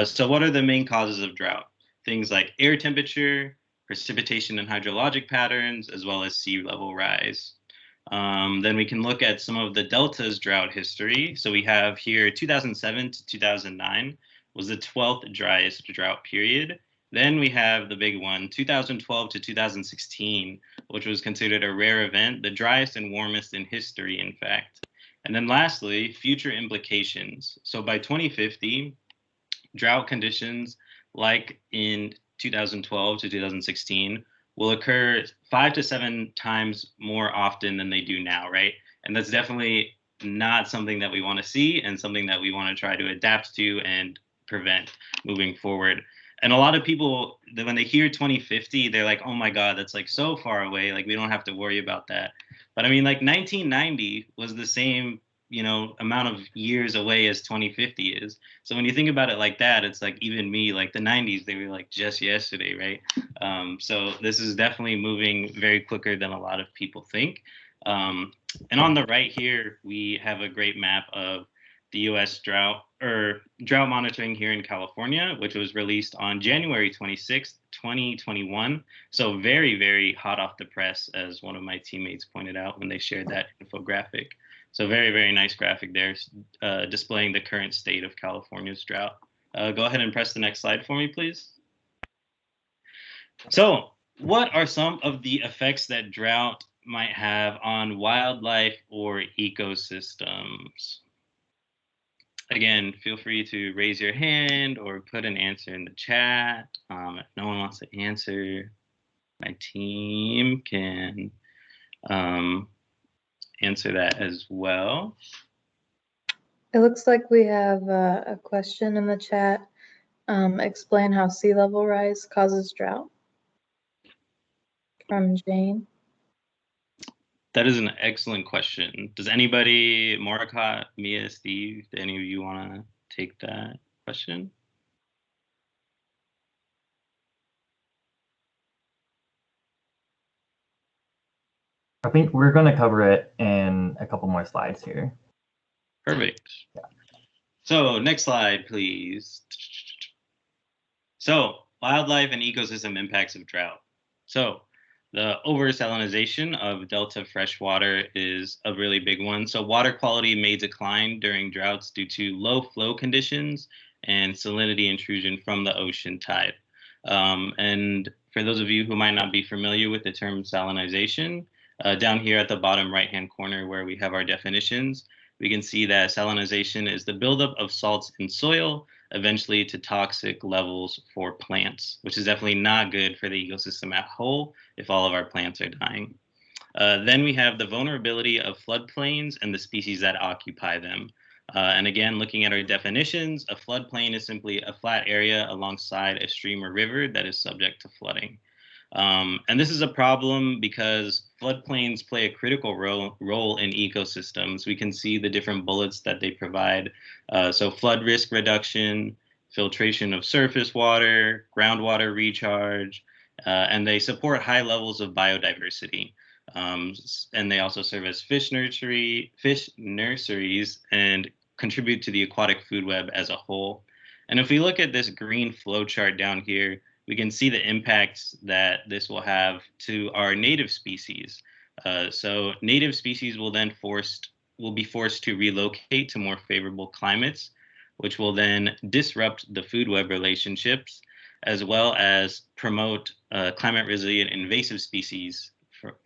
Speaker 14: So what are the main causes of drought? Things like air temperature, precipitation and hydrologic patterns, as well as sea level rise. Then we can look at some of the Delta's drought history. So we have here 2007 to 2009 was the 12th driest drought period. Then we have the big one, 2012 to 2016, which was considered a rare event, the driest and warmest in history, in fact. And then lastly, future implications. So by 2050, drought conditions like in 2012 to 2016 will occur 5 to 7 times more often than they do now, right? And that's definitely not something that we want to see and something that we want to try to adapt to and prevent moving forward. And a lot of people, when they hear 2050, they're like, oh my God, that's so far away. We don't have to worry about that. But I mean, 1990 was the same, amount of years away as 2050 is. So when you think about it like that, it's even me, the 90s, they were just yesterday, right? So this is definitely moving very quicker than a lot of people think. And on the right here, we have a great map of the U.S. drought monitoring here in California, which was released on January 26th, 2021. So very hot off the press, as one of my teammates pointed out when they shared that infographic. So very nice graphic there, displaying the current state of California's drought. Go ahead and press the next slide for me, please. So what are some of the effects that drought might have on wildlife or ecosystems? Again, feel free to raise your hand or put an answer in the chat. If no one wants to answer, my team can answer that as well.
Speaker 12: It looks like we have a question in the chat. Explain how sea level rise causes drought. From Jane.
Speaker 14: That is an excellent question. Does anybody, Moricott, Mia, Steve, do any of you want to take that question?
Speaker 13: I think we're going to cover it in a couple more slides here.
Speaker 14: Perfect. Yeah. So next slide, please. So wildlife and ecosystem impacts of drought. So the over-salinization of delta freshwater is a really big one. So water quality may decline during droughts due to low flow conditions and salinity intrusion from the ocean tide. And for those of you who might not be familiar with the term salinization, down here at the bottom right-hand corner where we have our definitions, we can see that salinization is the buildup of salts in soil, eventually to toxic levels for plants, which is definitely not good for the ecosystem as a whole if all of our plants are dying. Then we have the vulnerability of floodplains and the species that occupy them. And again, looking at our definitions, a floodplain is simply a flat area alongside a stream or river that is subject to flooding. And this is a problem because floodplains play a critical role in ecosystems. We can see the different bullets that they provide. So flood risk reduction, filtration of surface water, groundwater recharge, and they support high levels of biodiversity. And they also serve as fish nurseries and contribute to the aquatic food web as a whole. And if we look at this green flow chart down here, we can see the impacts that this will have to our native species. So native species will then be forced to relocate to more favorable climates, which will then disrupt the food web relationships, as well as promote climate resilient invasive species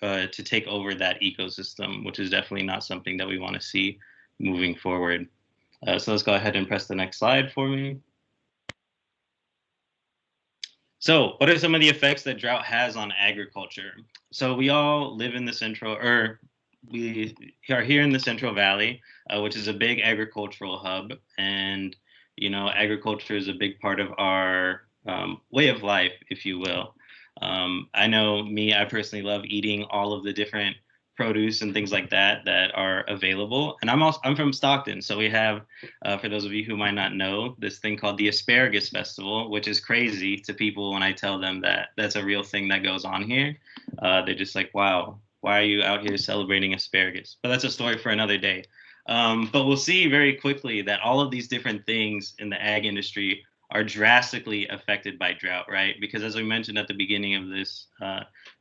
Speaker 14: to take over that ecosystem, which is definitely not something that we want to see moving forward. So let's go ahead and press the next slide for me. So what are some of the effects that drought has on agriculture? So we all live in the we are here in the Central Valley, which is a big agricultural hub. And, you know, agriculture is a big part of our way of life, if you will. I know I personally love eating all of the different produce and things like that are available. And I'm from Stockton, so we have, for those of you who might not know, this thing called the Asparagus Festival, which is crazy to people when I tell them that that's a real thing that goes on here. They're just like, wow, why are you out here celebrating asparagus? But that's a story for another day. But we'll see very quickly that all of these different things in the ag industry are drastically affected by drought, right? Because as we mentioned at the beginning of this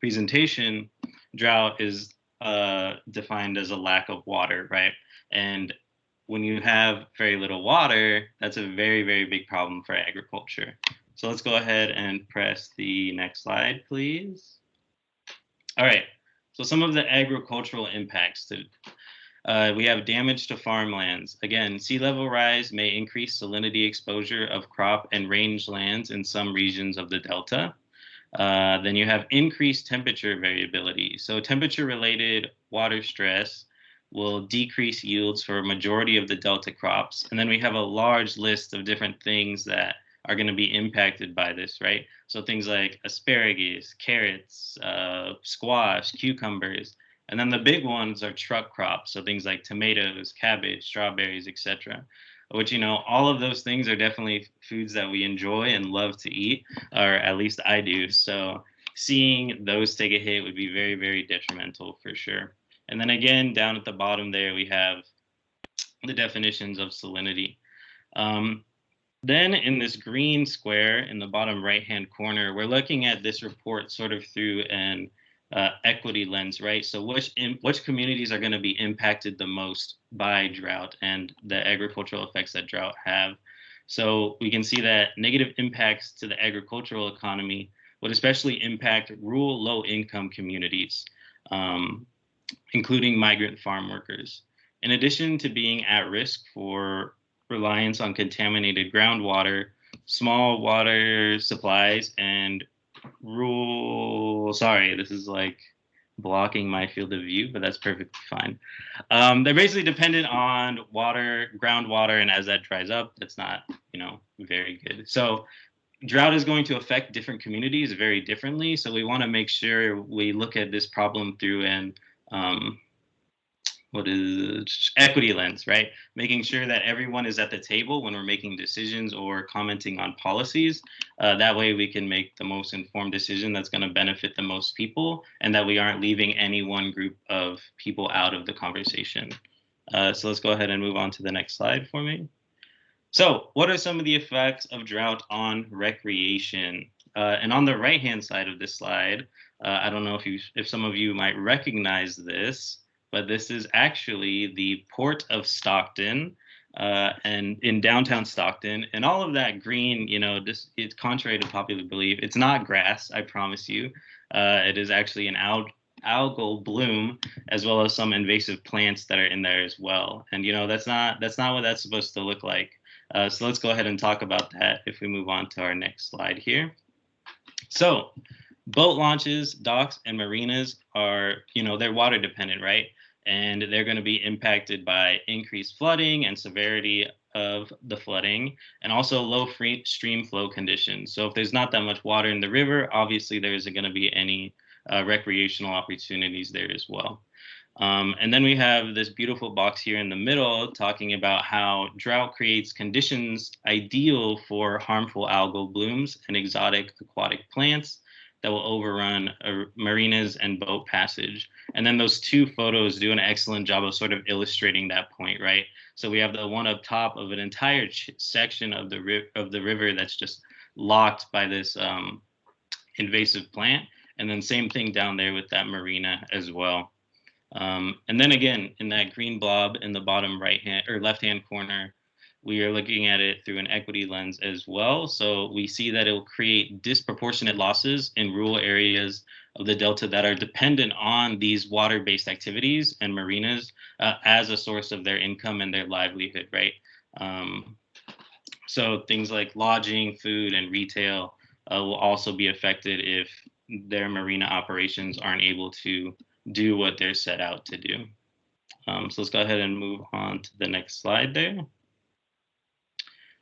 Speaker 14: presentation, drought is defined as a lack of water, right? And when you have very little water, that's a very, very big problem for agriculture. So let's go ahead and press the next slide, please. All right, so some of the agricultural impacts. We have damage to farmlands. Again, sea level rise may increase salinity exposure of crop and rangelands in some regions of the Delta. Then you have increased temperature variability. So temperature-related water stress will decrease yields for a majority of the Delta crops. And then we have a large list of different things that are going to be impacted by this, right? So things like asparagus, carrots, squash, cucumbers. And then the big ones are truck crops. So things like tomatoes, cabbage, strawberries, etc. Which, you know, all of those things are definitely foods that we enjoy and love to eat, or at least I do. So seeing those take a hit would be very, very detrimental for sure. And then again, down at the bottom there, we have the definitions of salinity. Then in this green square in the bottom right-hand corner, we're looking at this report sort of through an equity lens, right? So which communities are going to be impacted the most by drought and the agricultural effects that drought have. So we can see that negative impacts to the agricultural economy would especially impact rural low-income communities, including migrant farm workers. In addition to being at risk for reliance on contaminated groundwater, small water supplies, and this is like blocking my field of view, but that's perfectly fine. They're basically dependent on water, groundwater, and as that dries up, that's not, you know, very good. So drought is going to affect different communities very differently. So we want to make sure we look at this problem through an equity lens, right? Making sure that everyone is at the table when we're making decisions or commenting on policies. That way we can make the most informed decision that's going to benefit the most people, and that we aren't leaving any one group of people out of the conversation. So let's go ahead and move on to the next slide for me. So what are some of the effects of drought on recreation? And on the right-hand side of this slide, I don't know if some of you might recognize this, but this is actually the Port of Stockton, and in downtown Stockton. And all of that green, you know, it's contrary to popular belief. It's not grass, I promise you. It is actually an algal bloom, as well as some invasive plants that are in there as well. And, you know, that's not what that's supposed to look like. So let's go ahead and talk about that if we move on to our next slide here. So boat launches, docks, and marinas are, you know, they're water dependent, right? And they're going to be impacted by increased flooding and severity of the flooding, and also low stream flow conditions. So if there's not that much water in the river, obviously there isn't going to be any recreational opportunities there as well. And then we have this beautiful box here in the middle talking about how drought creates conditions ideal for harmful algal blooms and exotic aquatic plants that will overrun marinas and boat passage. And then those two photos do an excellent job of sort of illustrating that point, right? So we have the one up top of an entire section of the river that's just locked by this invasive plant. And then same thing down there with that marina as well. And then again, in that green blob in the bottom right hand or left hand corner, we are looking at it through an equity lens as well. So we see that it will create disproportionate losses in rural areas of the Delta that are dependent on these water-based activities and marinas as a source of their income and their livelihood, right? So things like lodging, food, and retail will also be affected if their marina operations aren't able to do what they're set out to do. So let's go ahead and move on to the next slide there.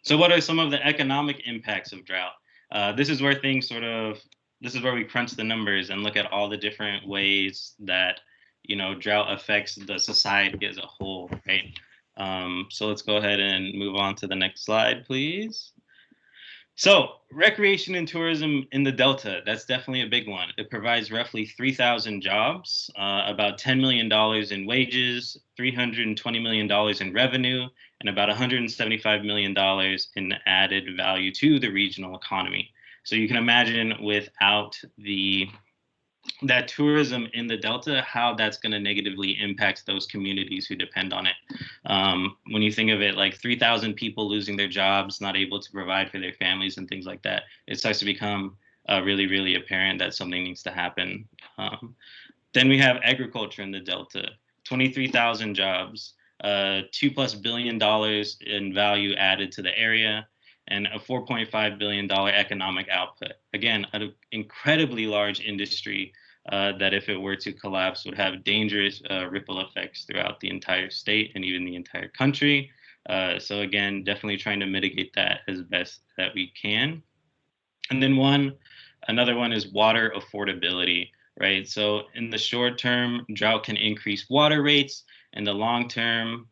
Speaker 14: So what are some of the economic impacts of drought? This is where things this is where we crunch the numbers and look at all the different ways that, drought affects the society as a whole, right? So let's go ahead and move on to the next slide, please. So recreation and tourism in the Delta, that's definitely a big one. It provides roughly 3,000 jobs, about $10 million in wages, $320 million in revenue, and about $175 million in added value to the regional economy. So you can imagine without that tourism in the Delta, how that's going to negatively impact those communities who depend on it. When you think of it like 3,000 people losing their jobs, not able to provide for their families and things like that, it starts to become really, really apparent that something needs to happen. Then we have agriculture in the Delta, 23,000 jobs, $2+ billion in value added to the area, and a $4.5 billion economic output. Again, an incredibly large industry that if it were to collapse would have dangerous ripple effects throughout the entire state and even the entire country. So again, definitely trying to mitigate that as best that we can. And then another one is water affordability, right? So in the short term, drought can increase water rates. In the long term,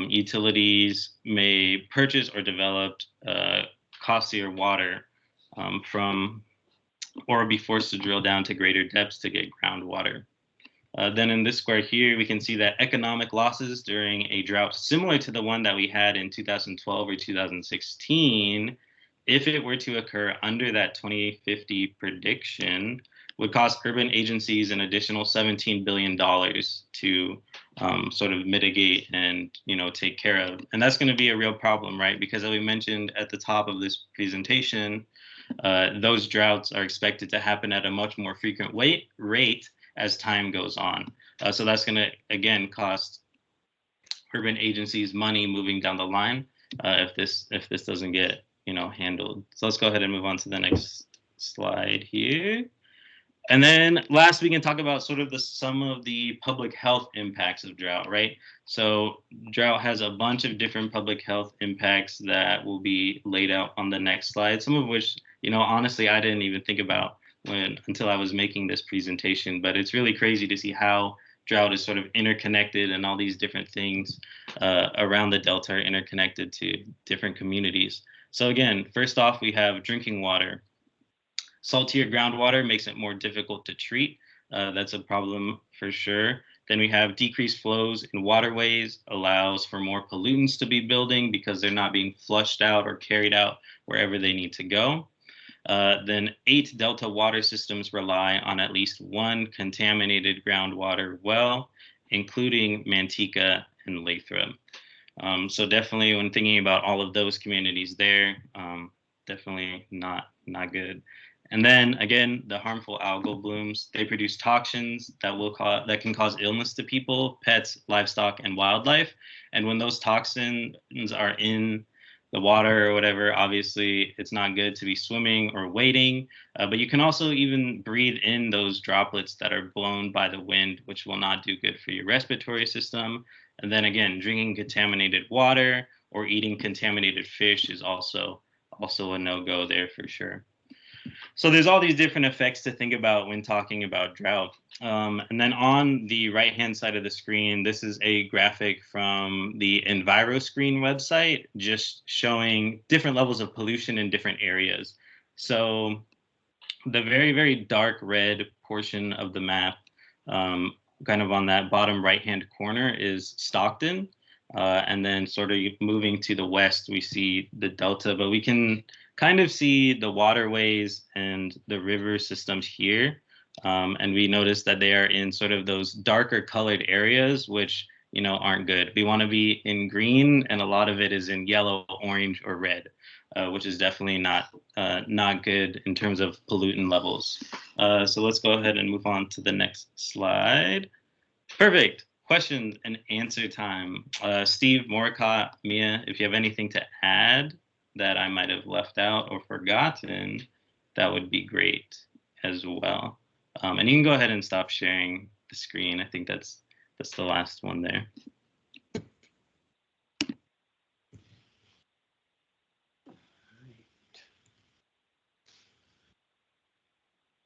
Speaker 14: utilities may purchase or develop costlier water or be forced to drill down to greater depths to get groundwater. Then in this square here, we can see that economic losses during a drought similar to the one that we had in 2012 or 2016, if it were to occur under that 2050 prediction, would cost urban agencies an additional $17 billion to sort of mitigate and take care of. And that's going to be a real problem, right? Because as we mentioned at the top of this presentation, those droughts are expected to happen at a much more frequent rate as time goes on. So that's going to, again, cost urban agencies money moving down the line if this doesn't get handled. So let's go ahead and move on to the next slide here. And then last, we can talk about sort of some of the public health impacts of drought, right? So drought has a bunch of different public health impacts that will be laid out on the next slide, some of which, honestly, I didn't even think about until I was making this presentation. But it's really crazy to see how drought is sort of interconnected and all these different things around the Delta are interconnected to different communities. So again, first off, we have drinking water. Saltier groundwater makes it more difficult to treat. That's a problem for sure. Then we have decreased flows in waterways, allows for more pollutants to be building because they're not being flushed out or carried out wherever they need to go. Then 8 Delta water systems rely on at least one contaminated groundwater well, including Manteca and Lathrop. So definitely when thinking about all of those communities there, definitely not good. And then again, the harmful algal blooms, they produce toxins that can cause illness to people, pets, livestock, and wildlife. And when those toxins are in the water or whatever, obviously it's not good to be swimming or wading, but you can also even breathe in those droplets that are blown by the wind, which will not do good for your respiratory system. And then again, drinking contaminated water or eating contaminated fish is also a no-go there for sure. So there's all these different effects to think about when talking about drought. And then on the right-hand side of the screen, this is a graphic from the EnviroScreen website, just showing different levels of pollution in different areas. So the very, very dark red portion of the map, kind of on that bottom right-hand corner, is Stockton. And then sort of moving to the west, we see the Delta, but we can kind of see the waterways and the river systems here. And we notice that they are in sort of those darker colored areas, which, you know, aren't good. We want to be in green, and a lot of it is in yellow, orange, or red, which is definitely not good in terms of pollutant levels. So let's go ahead and move on to the next slide. Perfect. Question and answer time. Steve, Moricott, Mia, if you have anything to add that I might have left out or forgotten, that would be great as well. And you can go ahead and stop sharing the screen. I think that's the last one there.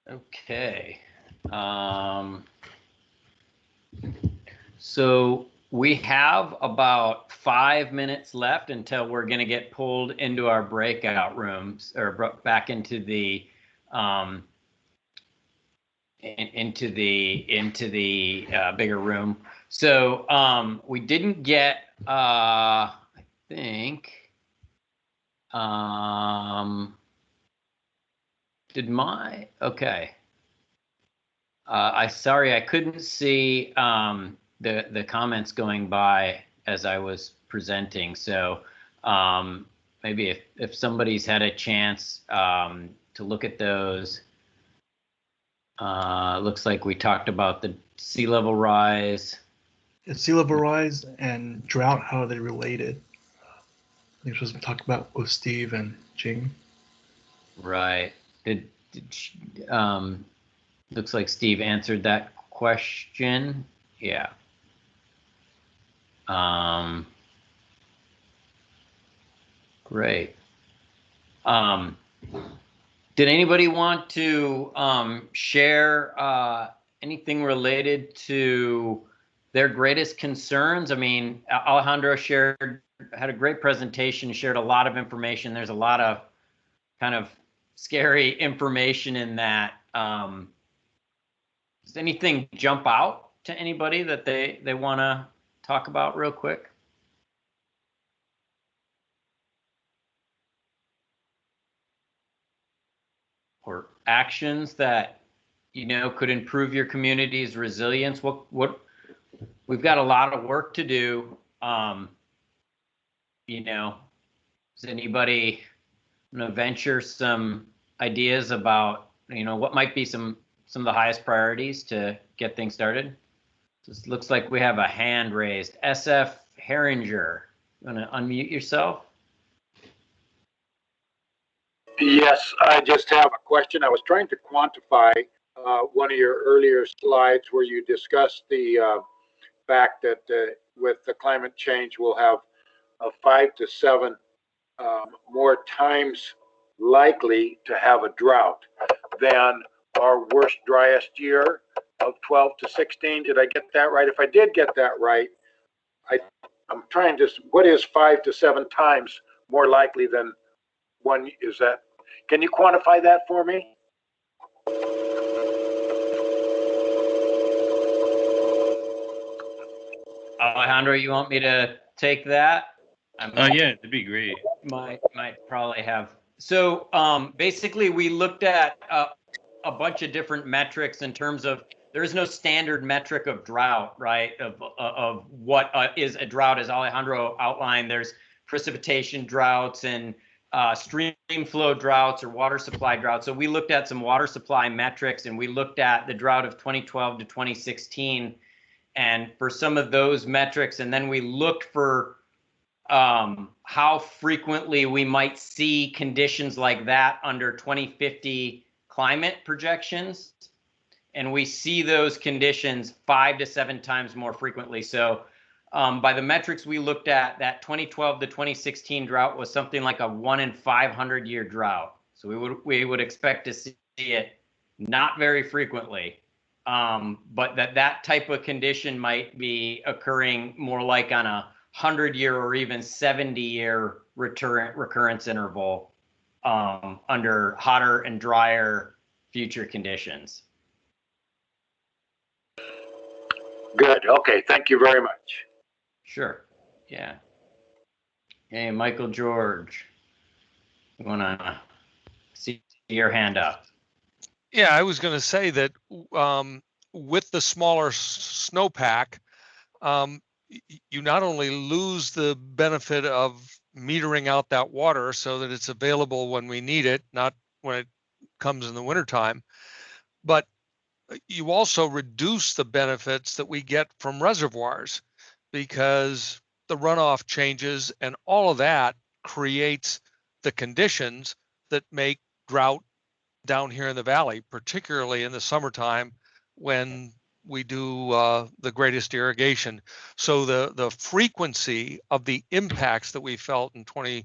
Speaker 11: Okay. So we have about 5 minutes left until we're going to get pulled into our breakout rooms, or back into the bigger room. So we didn't get I think okay. Sorry, I couldn't see the comments going by as I was presenting. So maybe if somebody's had a chance to look at those. Looks like we talked about the sea level rise.
Speaker 15: It's sea level rise and drought, how are they related? I think it was talked about with Steve and Jing.
Speaker 11: Right. Looks like Steve answered that question. Yeah. Great. Did anybody want to share anything related to their greatest concerns? I mean, Alejandro had a great presentation, shared a lot of information. There's a lot of kind of scary information in that. Does anything jump out to anybody that they want to talk about real quick? Or actions that, you know, could improve your community's resilience? What we've got a lot of work to do. You know, does anybody venture some ideas about, you know, what might be some of the highest priorities to get things started? This looks like we have a hand raised. SF Herringer, you want to unmute yourself?
Speaker 16: Yes, I just have a question. I was trying to quantify one of your earlier slides where you discussed the fact that with the climate change, we'll have 5 to 7 more times likely to have a drought than our worst, driest year of 12 to 16. Did I get that right? If I did get that right, I'm trying to, what is 5 to 7 times more likely than one? Is that, can you quantify that for me?
Speaker 11: Alejandro, you want me to take that?
Speaker 14: Yeah, that'd be great.
Speaker 11: Might probably have. So basically, we looked at a bunch of different metrics in terms of, there is no standard metric of drought, right? Of what is a drought, as Alejandro outlined. There's precipitation droughts and stream flow droughts or water supply droughts. So we looked at some water supply metrics, and we looked at the drought of 2012 to 2016. And for some of those metrics, and then we looked for how frequently we might see conditions like that under 2050 climate projections. And we see those conditions 5 to 7 times more frequently. So by the metrics we looked at, that 2012 to 2016 drought was something like a 1 in 500 year drought. So we would expect to see it not very frequently, but that type of condition might be occurring more like on a 100-year or even 70-year recurrence interval under hotter and drier future conditions.
Speaker 16: Good. Okay. Thank you very much.
Speaker 11: Sure. Yeah. Hey, Michael George, you want to see your hand up?
Speaker 17: Yeah, I was going to say that with the smaller snowpack, you not only lose the benefit of metering out that water so that it's available when we need it, not when it comes in the wintertime, but you also reduce the benefits that we get from reservoirs because the runoff changes and all of that creates the conditions that make drought down here in the valley, particularly in the summertime when we do the greatest irrigation. So the frequency of the impacts that we felt in 13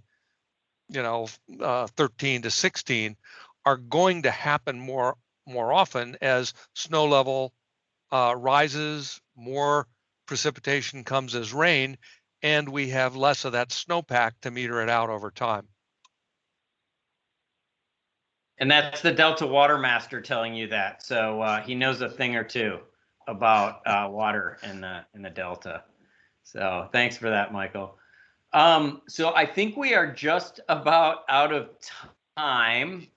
Speaker 17: to 16 are going to happen more often as snow level rises, more precipitation comes as rain, and we have less of that snowpack to meter it out over time.
Speaker 11: And that's the Delta Water Master telling you that. So he knows a thing or two about water in the Delta. So thanks for that, Michael. So I think we are just about out of time.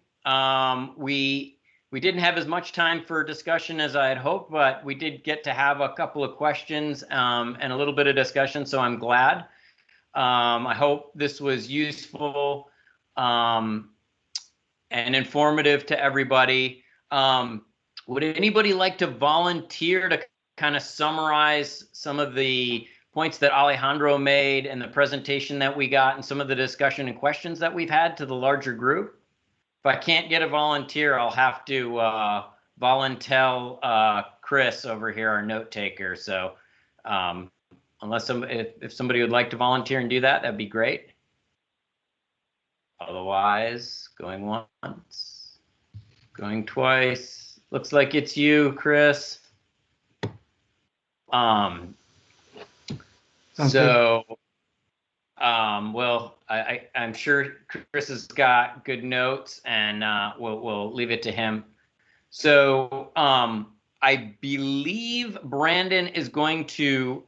Speaker 11: We didn't have as much time for discussion as I had hoped, but we did get to have a couple of questions and a little bit of discussion, so I'm glad. I hope this was useful and informative to everybody. Would anybody like to volunteer to kind of summarize some of the points that Alejandro made and the presentation that we got and some of the discussion and questions that we've had to the larger group? If I can't get a volunteer, I'll have to volunteer Chris over here, our note taker. So unless if somebody would like to volunteer and do that, that'd be great. Otherwise, going once, going twice. Looks like it's you, Chris. Well, I'm sure Chris has got good notes, and we'll leave it to him. So I believe Brandon is going to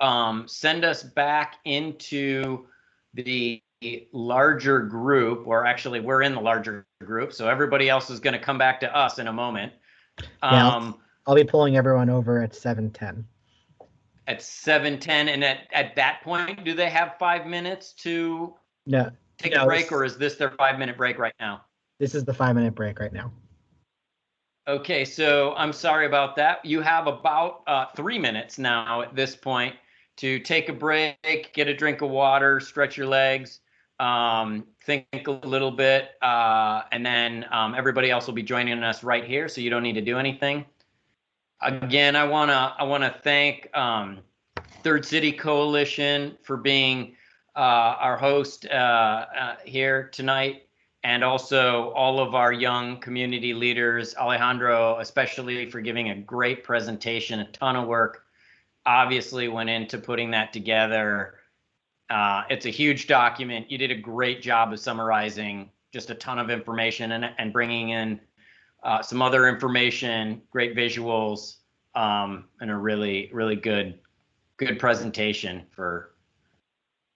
Speaker 11: send us back into the larger group, or actually we're in the larger group, so everybody else is going to come back to us in a moment.
Speaker 10: Yeah, I'll be pulling everyone over at 7:10.
Speaker 11: At 7:10, and at that point, do they have 5 minutes to take a break, or is this their 5-minute break right now?
Speaker 10: This is the 5-minute break right now.
Speaker 11: Okay, so I'm sorry about that. You have about 3 minutes now at this point to take a break, get a drink of water, stretch your legs, think a little bit, and then everybody else will be joining us right here, so you don't need to do anything. Again, I wanna thank Third City Coalition for being our host here tonight, and also all of our young community leaders, Alejandro especially, for giving a great presentation. A ton of work obviously went into putting that together. It's a huge document. You did a great job of summarizing just a ton of information and bringing in some other information, great visuals, and a really, really good presentation for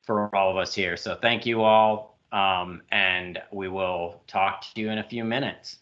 Speaker 11: all of us here. So thank you all, and we will talk to you in a few minutes.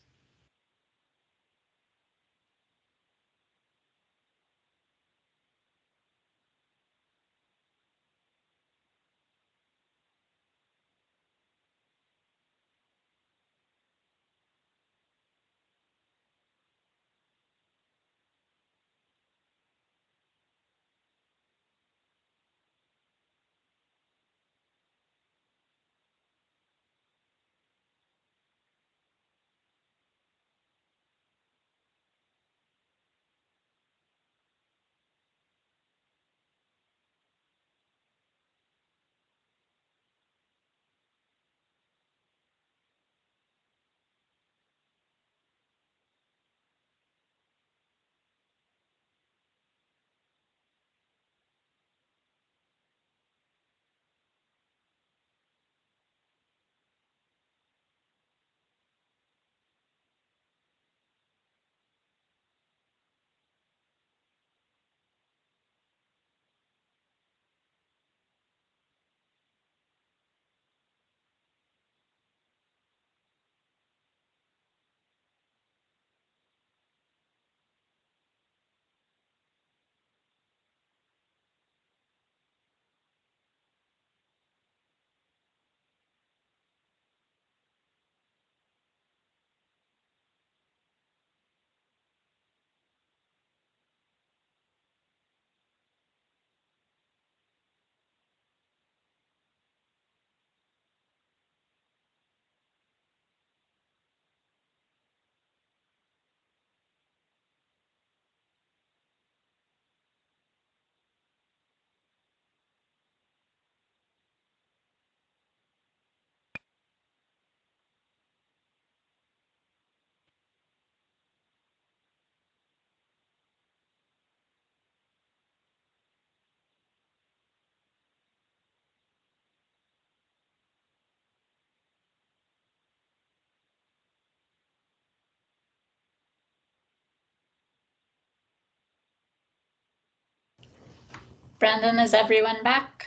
Speaker 6: Brandon, is everyone back?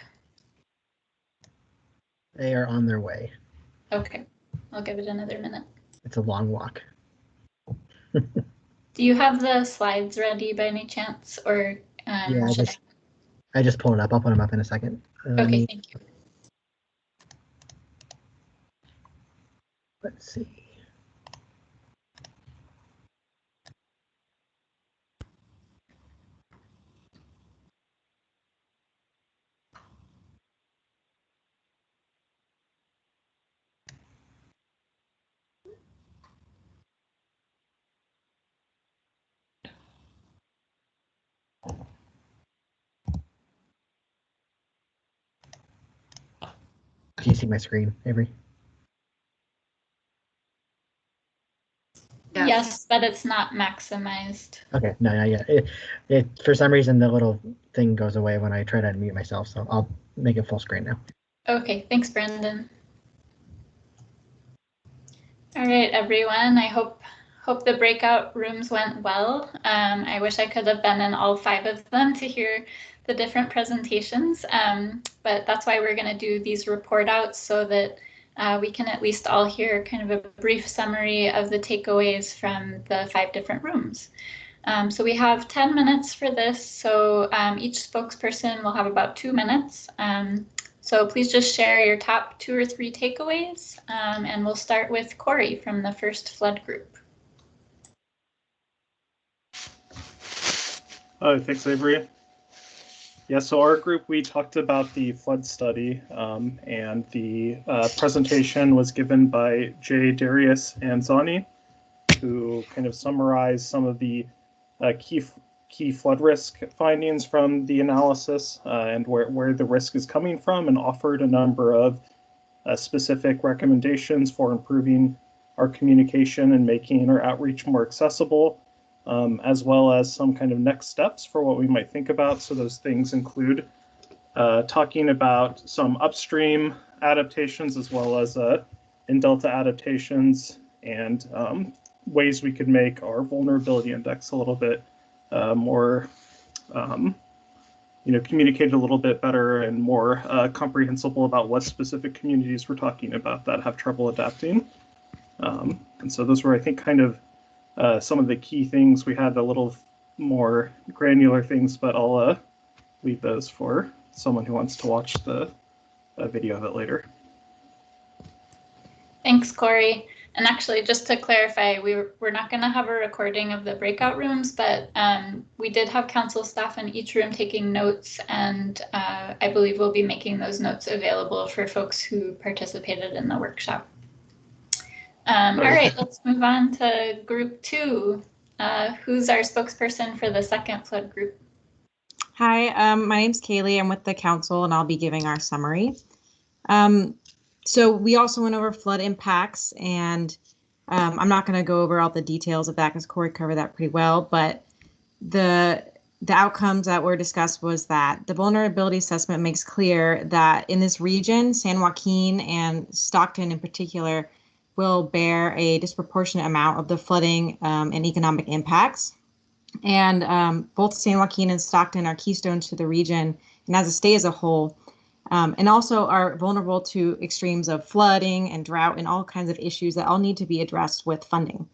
Speaker 10: They are on their way.
Speaker 6: Okay, I'll give it another minute.
Speaker 10: It's a long walk.
Speaker 6: Do you have the slides ready by any chance, or
Speaker 10: Yeah,
Speaker 6: should
Speaker 10: I just pulled it up. I'll put them up in a second.
Speaker 6: Okay, thank you.
Speaker 10: Let's see. Can you see my screen, Avery?
Speaker 6: Yes, but it's not maximized.
Speaker 10: Okay, no, yeah. It for some reason the little thing goes away when I try to unmute myself, so I'll make it full screen now.
Speaker 6: Okay, thanks, Brandon. All right, everyone. I hope the breakout rooms went well. I wish I could have been in all 5 of them to hear the different presentations, but that's why we're going to do these report outs so that we can at least all hear kind of a brief summary of the takeaways from the 5 different rooms. So we have 10 minutes for this, so each spokesperson will have about 2 minutes. So please just share your top 2 or 3 takeaways, and we'll start with Corey from the first flood group.
Speaker 18: Thanks, Avery. Yeah, so our group, we talked about the flood study, and the presentation was given by Jay, Darius, and Zani, who kind of summarized some of the key flood risk findings from the analysis and where the risk is coming from, and offered a number of specific recommendations for improving our communication and making our outreach more accessible, as well as some kind of next steps for what we might think about. So those things include talking about some upstream adaptations as well as in delta adaptations, and ways we could make our vulnerability index a little bit more, communicated a little bit better and more comprehensible about what specific communities we're talking about that have trouble adapting. And so those were, I think, kind of some of the key things. We had a little more granular things, but I'll leave those for someone who wants to watch the video of it later.
Speaker 6: Thanks, Corey. And actually, just to clarify, we're not going to have a recording of the breakout rooms, but we did have council staff in each room taking notes, and I believe we'll be making those notes available for folks who participated in the workshop. All right, let's move on to group 2. Who's our spokesperson for the second flood group?
Speaker 1: Hi, my name's Kaylee. I'm with the council, and I'll be giving our summary. So we also went over flood impacts, and I'm not going to go over all the details of that because Corey covered that pretty well, but the outcomes that were discussed was that the vulnerability assessment makes clear that in this region, San Joaquin and Stockton in particular will bear a disproportionate amount of the flooding and economic impacts. And both San Joaquin and Stockton are keystones to the region and as a state as a whole, and also are vulnerable to extremes of flooding and drought and all kinds of issues that all need to be addressed with funding.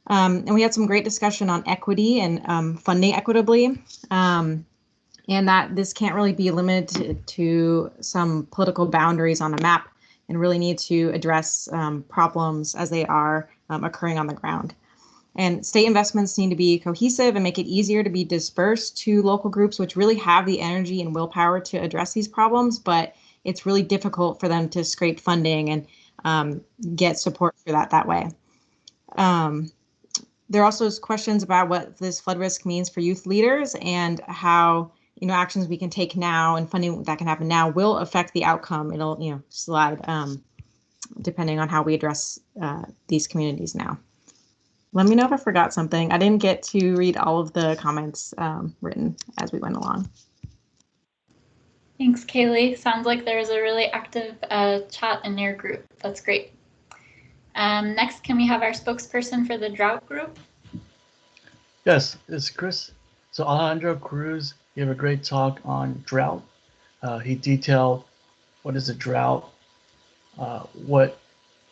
Speaker 1: And we had some great discussion on equity and funding equitably, and that this can't really be limited to some political boundaries on a map and really need to address problems as they are occurring on the ground. And state investments need to be cohesive and make it easier to be dispersed to local groups which really have the energy and willpower to address these problems, but it's really difficult for them to scrape funding and get support for that way. There also is questions about what this flood risk means for youth leaders and how actions we can take now and funding that can happen now will affect the outcome. It'll slide depending on how we address these communities now. Let me know if I forgot something. I didn't get to read all of the comments written as we went along.
Speaker 6: Thanks, Kaylee. Sounds like there's a really active chat in your group. That's great. Next, can we have our spokesperson for the drought group?
Speaker 19: Yes, it's Chris. So Alejandro Cruz
Speaker 15: gave a great talk on drought. He detailed what is a drought, what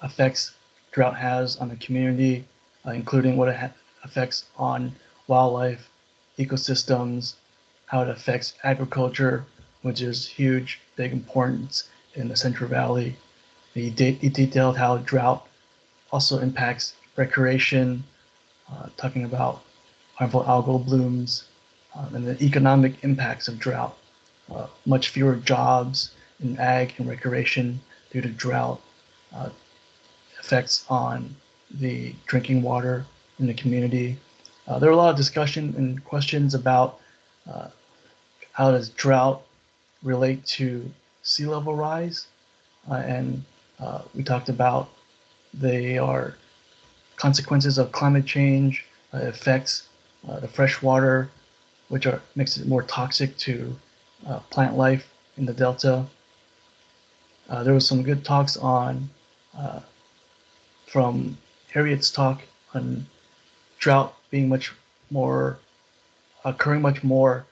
Speaker 15: effects drought has on the community, including what it affects on wildlife, ecosystems, how it affects agriculture, which is huge, big importance in the Central Valley. He detailed how drought also impacts recreation, talking about harmful algal blooms, and the economic impacts of drought. Much fewer jobs in ag and recreation due to drought, effects on the drinking water in the community. There were a lot of discussion and questions about how does drought relate to sea level rise, and we talked about they are consequences of climate change, affects the fresh water, which makes it more toxic to plant life in the delta. There was some good talks on from Harriet's talk on drought being occurring much more,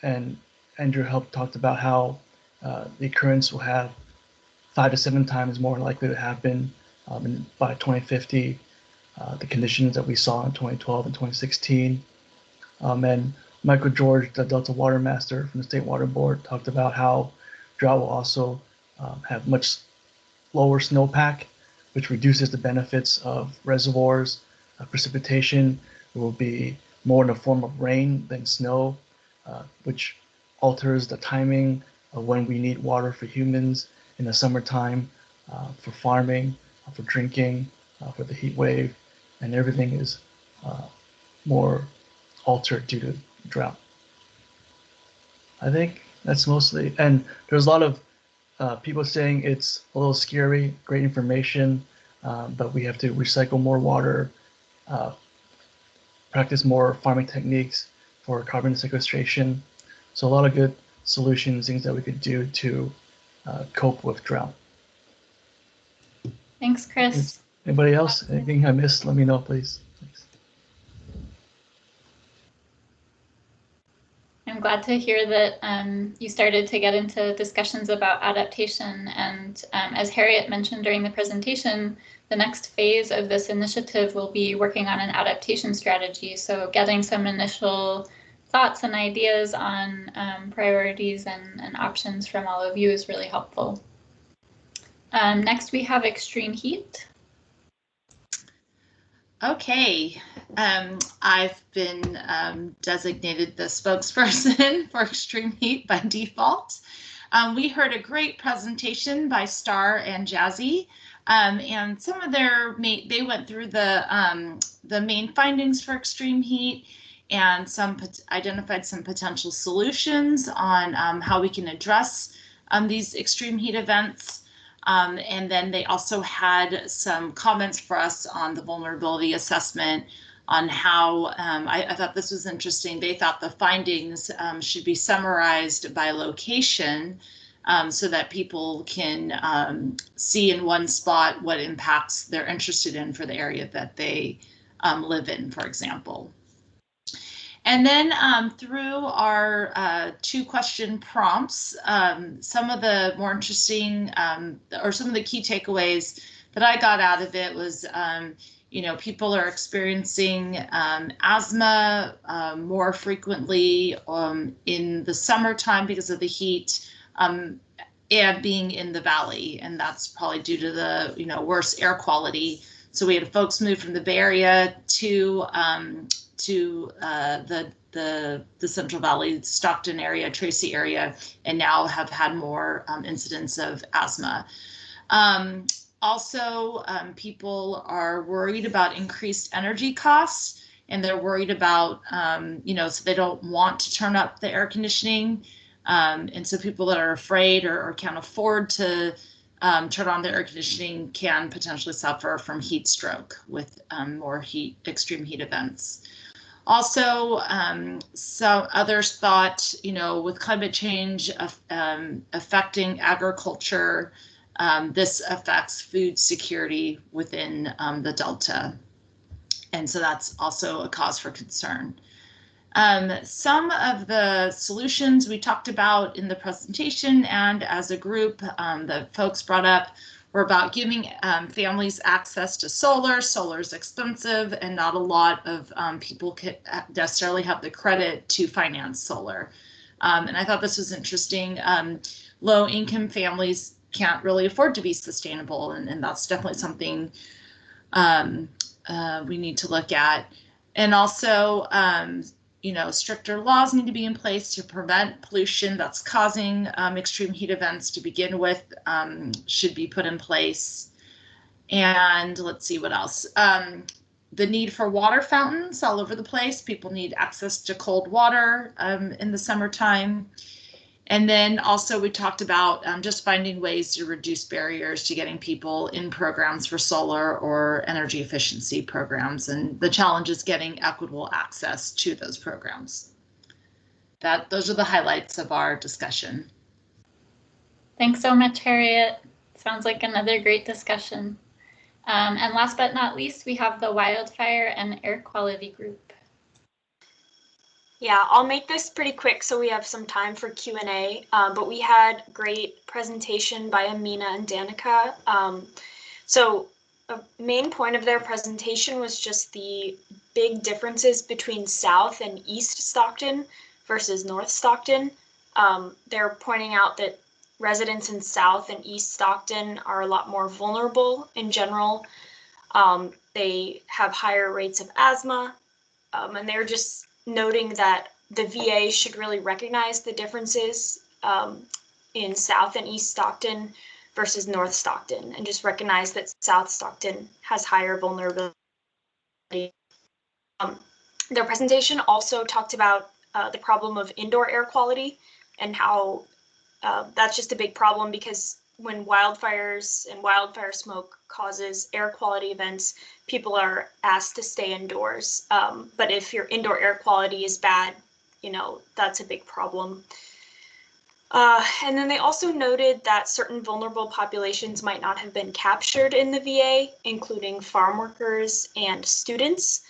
Speaker 15: and Andrew talked about how the occurrence will have 5 to 7 times more likely to happen by 2050, the conditions that we saw in 2012 and 2016. And Michael George, the Delta Water Master from the State Water Board, talked about how drought will also have much lower snowpack, which reduces the benefits of reservoirs. Precipitation will be more in the form of rain than snow, which alters the timing of when we need water for humans in the summertime, for farming, for drinking, for the heat wave, and everything is more altered due to drought. I think that's mostly, and there's a lot of people saying it's a little scary, great information, but we have to recycle more water, practice more farming techniques for carbon sequestration. So a lot of good solutions, things that we could do to cope with drought.
Speaker 6: Thanks, Chris.
Speaker 15: Anybody else? Anything I missed? Let me know, please. Thanks.
Speaker 6: I'm glad to hear that you started to get into discussions about adaptation. And as Harriet mentioned during the presentation, the next phase of this initiative will be working on an adaptation strategy. So getting some initial thoughts and ideas on priorities and options from all of you is really helpful. Next, we have extreme heat.
Speaker 8: Okay, I've been designated the spokesperson for extreme heat by default. We heard a great presentation by Star and Jazzy, and some of they went through the main findings for extreme heat and identified some potential solutions on how we can address these extreme heat events. And then they also had some comments for us on the vulnerability assessment on how, I thought this was interesting. They thought the findings should be summarized by location so that people can see in one spot what impacts they're interested in for the area that they live in, for example. And then through our 2-question prompts, some of the more interesting or some of the key takeaways that I got out of it was, people are experiencing asthma more frequently in the summertime because of the heat and being in the valley. And that's probably due to the, worse air quality. So we had folks move from the Bay Area to the Central Valley, Stockton area, Tracy area, and now have had more incidents of asthma. Also, people are worried about increased energy costs, and they're worried about, so they don't want to turn up the air conditioning. And so people that are afraid or can't afford to turn on their air conditioning can potentially suffer from heat stroke with more extreme heat events. Also, some others thought, with climate change affecting agriculture, this affects food security within the Delta. And so that's also a cause for concern. Some of the solutions we talked about in the presentation and as a group that folks brought up were about giving families access to solar. Solar is expensive and not a lot of people could necessarily have the credit to finance solar. And I thought this was interesting. Low income families can't really afford to be sustainable, and that's definitely something we need to look at. And also, you know, stricter laws need to be in place to prevent pollution that's causing extreme heat events to begin with, should be put in place. And let's see what else. The need for water fountains all over the place. People need access to cold water in the summertime. And then also we talked about just finding ways to reduce barriers to getting people in programs for solar or energy efficiency programs. And the challenge is getting equitable access to those programs. Those are the highlights of our discussion.
Speaker 6: Thanks so much, Harriet. Sounds like another great discussion. And last but not least, we have the Wildfire and Air Quality Group.
Speaker 7: Yeah, I'll make this pretty quick so we have some time for Q&A, but we had great presentation by Amina and Danica. So a main point of their presentation was just the big differences between South and East Stockton versus North Stockton. They're pointing out that residents in South and East Stockton are a lot more vulnerable in general. They have higher rates of asthma, and they're just noting that the VA should really recognize the differences in South and East Stockton versus North Stockton, and just recognize that South Stockton has higher vulnerability. Their presentation also talked about the problem of indoor air quality and how that's just a big problem, because when wildfires and wildfire smoke causes air quality events, people are asked to stay indoors. But if your indoor air quality is bad, you know, that's a big problem. And then they also noted that certain vulnerable populations might not have been captured in the VA, including farm workers and students.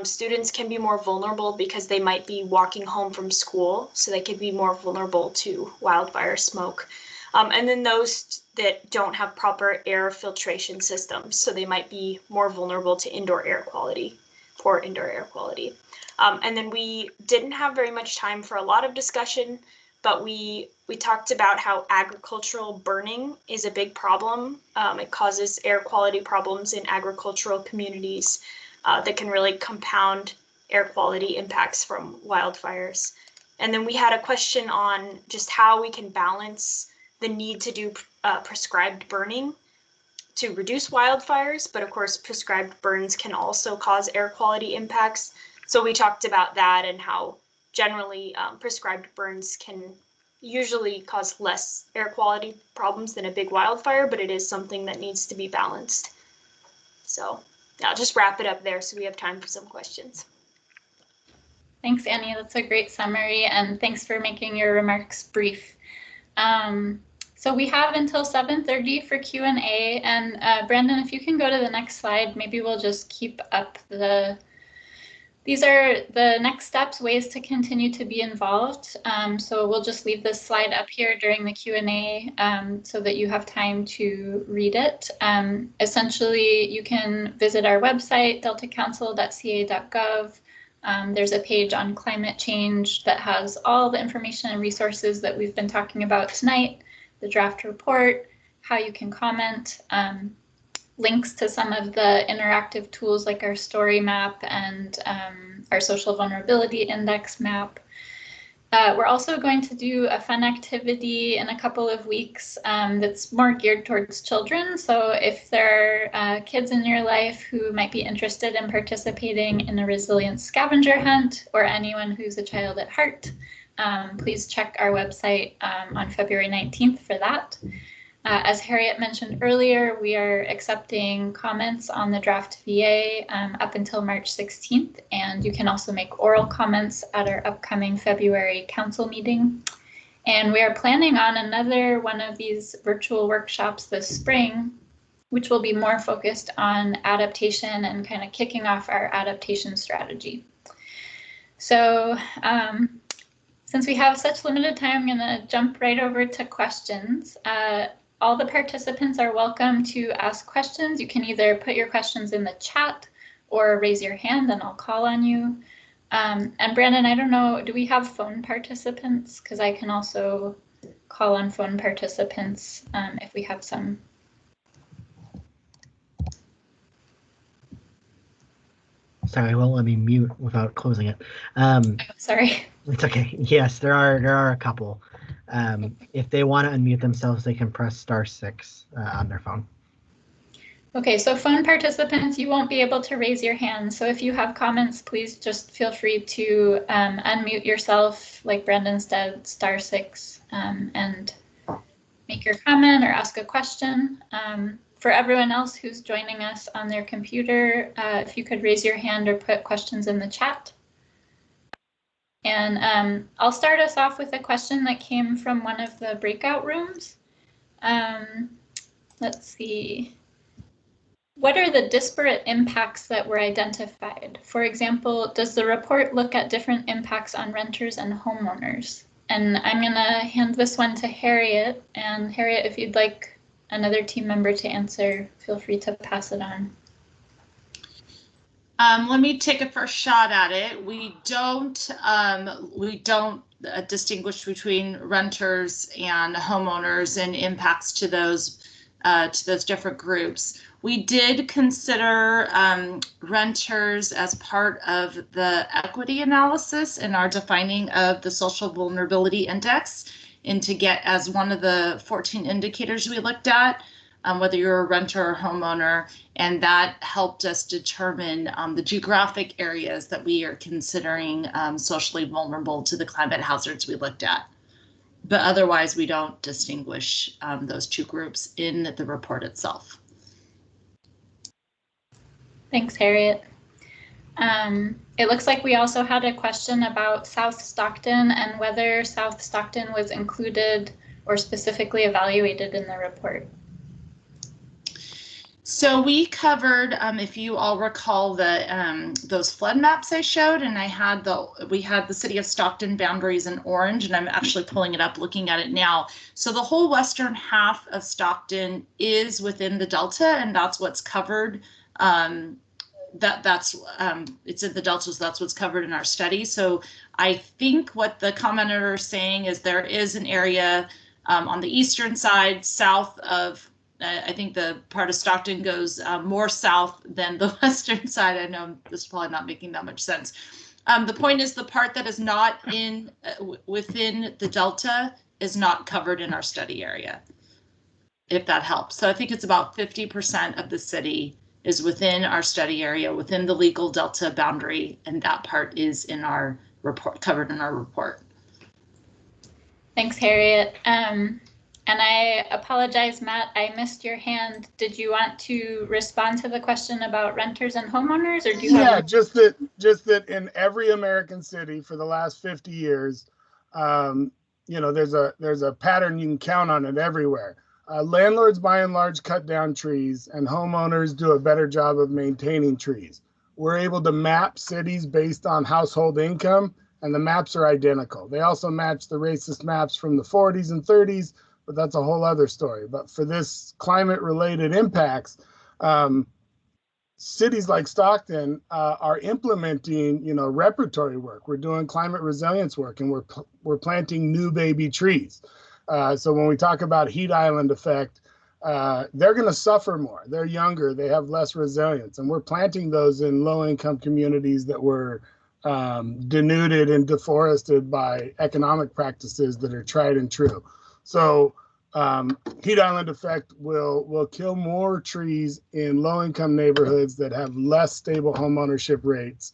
Speaker 7: Students can be more vulnerable because they might be walking home from school, so they could be more vulnerable to wildfire smoke. And then those that don't have proper air filtration systems, so they might be more vulnerable to indoor air quality, poor indoor air quality. And then we didn't have very much time for a lot of discussion, but we talked about how agricultural burning is a big problem. It causes air quality problems in agricultural communities that can really compound air quality impacts from wildfires. And then we had a question on just how we can balance the need to do prescribed burning to reduce wildfires, but of course prescribed burns can also cause air quality impacts. So we talked about that and how generally prescribed burns can usually cause less air quality problems than a big wildfire, but it is something that needs to be balanced. So I'll just wrap it up there so we have time for some questions.
Speaker 6: Thanks, Annie. That's a great summary, and thanks for making your remarks brief. So we have until 7:30 for Q&A, and Brandon, if you can go to the next slide, maybe we'll just keep up these are the next steps, ways to continue to be involved. So we'll just leave this slide up here during the Q&A so that you have time to read it. Essentially, you can visit our website, deltacouncil.ca.gov. There's a page on climate change that has all the information and resources that we've been talking about tonight, the draft report, how you can comment, links to some of the interactive tools like our story map and our social vulnerability index map. We're also going to do a fun activity in a couple of weeks that's more geared towards children. So if there are kids in your life who might be interested in participating in a resilience scavenger hunt, or anyone who's a child at heart, please check our website on February 19th for that. As Harriet mentioned earlier, we are accepting comments on the draft VA up until March 16th, and you can also make oral comments at our upcoming February council meeting. And we are planning on another one of these virtual workshops this spring, which will be more focused on adaptation and kind of kicking off our adaptation strategy. So since we have such limited time, I'm going to jump right over to questions. All the participants are welcome to ask questions. You can either put your questions in the chat or raise your hand and I'll call on you. And Brandon, I don't know, do we have phone participants? Because I can also call on phone participants if we have some.
Speaker 10: Sorry, it won't let me mute without closing it.
Speaker 6: Sorry.
Speaker 10: It's okay. Yes, there are a couple. If they want to unmute themselves, they can press *6 on their phone.
Speaker 6: Okay, so phone participants, you won't be able to raise your hand. So if you have comments, please just feel free to unmute yourself, like Brandon said, *6, and make your comment or ask a question. For everyone else who's joining us on their computer, if you could raise your hand or put questions in the chat. And I'll start us off with a question that came from one of the breakout rooms. Let's see. What are the disparate impacts that were identified? For example, does the report look at different impacts on renters and homeowners? And I'm going to hand this one to Harriet. And Harriet, if you'd like another team member to answer, feel free to pass it on.
Speaker 8: Let me take a first shot at it. We don't distinguish between renters and homeowners and impacts to those different groups. We did consider renters as part of the equity analysis in our defining of the social vulnerability index, and to get as one of the 14 indicators we looked at, whether you're a renter or homeowner, and that helped us determine the geographic areas that we are considering socially vulnerable to the climate hazards we looked at. But otherwise, we don't distinguish those two groups in the report itself.
Speaker 6: Thanks, Harriet. It looks like we also had a question about South Stockton and whether South Stockton was included or specifically evaluated in the report.
Speaker 8: So we covered, if you all recall, those flood maps I showed, and we had the city of Stockton boundaries in orange, and I'm actually pulling it up, looking at it now. So the whole western half of Stockton is within the Delta, and that's what's covered. It's in the Delta, so that's what's covered in our study. So I think what the commenter is saying is there is an area on the eastern side, south of. I think the part of Stockton goes more south than the western side. I know this is probably not making that much sense. The point is the part that is not within the Delta is not covered in our study area, if that helps. So I think it's about 50% of the city is within our study area, within the legal Delta boundary, and that part is in our report, covered in our report.
Speaker 6: Thanks, Harriet. And I apologize, Matt, I missed your hand. Did you want to respond to the question about renters and homeowners, or do you have?
Speaker 19: just that in every American city for the last 50 years, there's a pattern, you can count on it everywhere. Landlords by and large cut down trees, and homeowners do a better job of maintaining trees. We're able to map cities based on household income, and the maps are identical. They also match the racist maps from the 40s and 30s, but that's a whole other story. But for this climate-related impacts, cities like Stockton are implementing, repertory work. We're doing climate resilience work, and we're planting new baby trees. So when we talk about heat island effect, they're going to suffer more. They're younger, they have less resilience, and we're planting those in low-income communities that were denuded and deforested by economic practices that are tried and true. So heat island effect will kill more trees in low-income neighborhoods that have less stable home ownership rates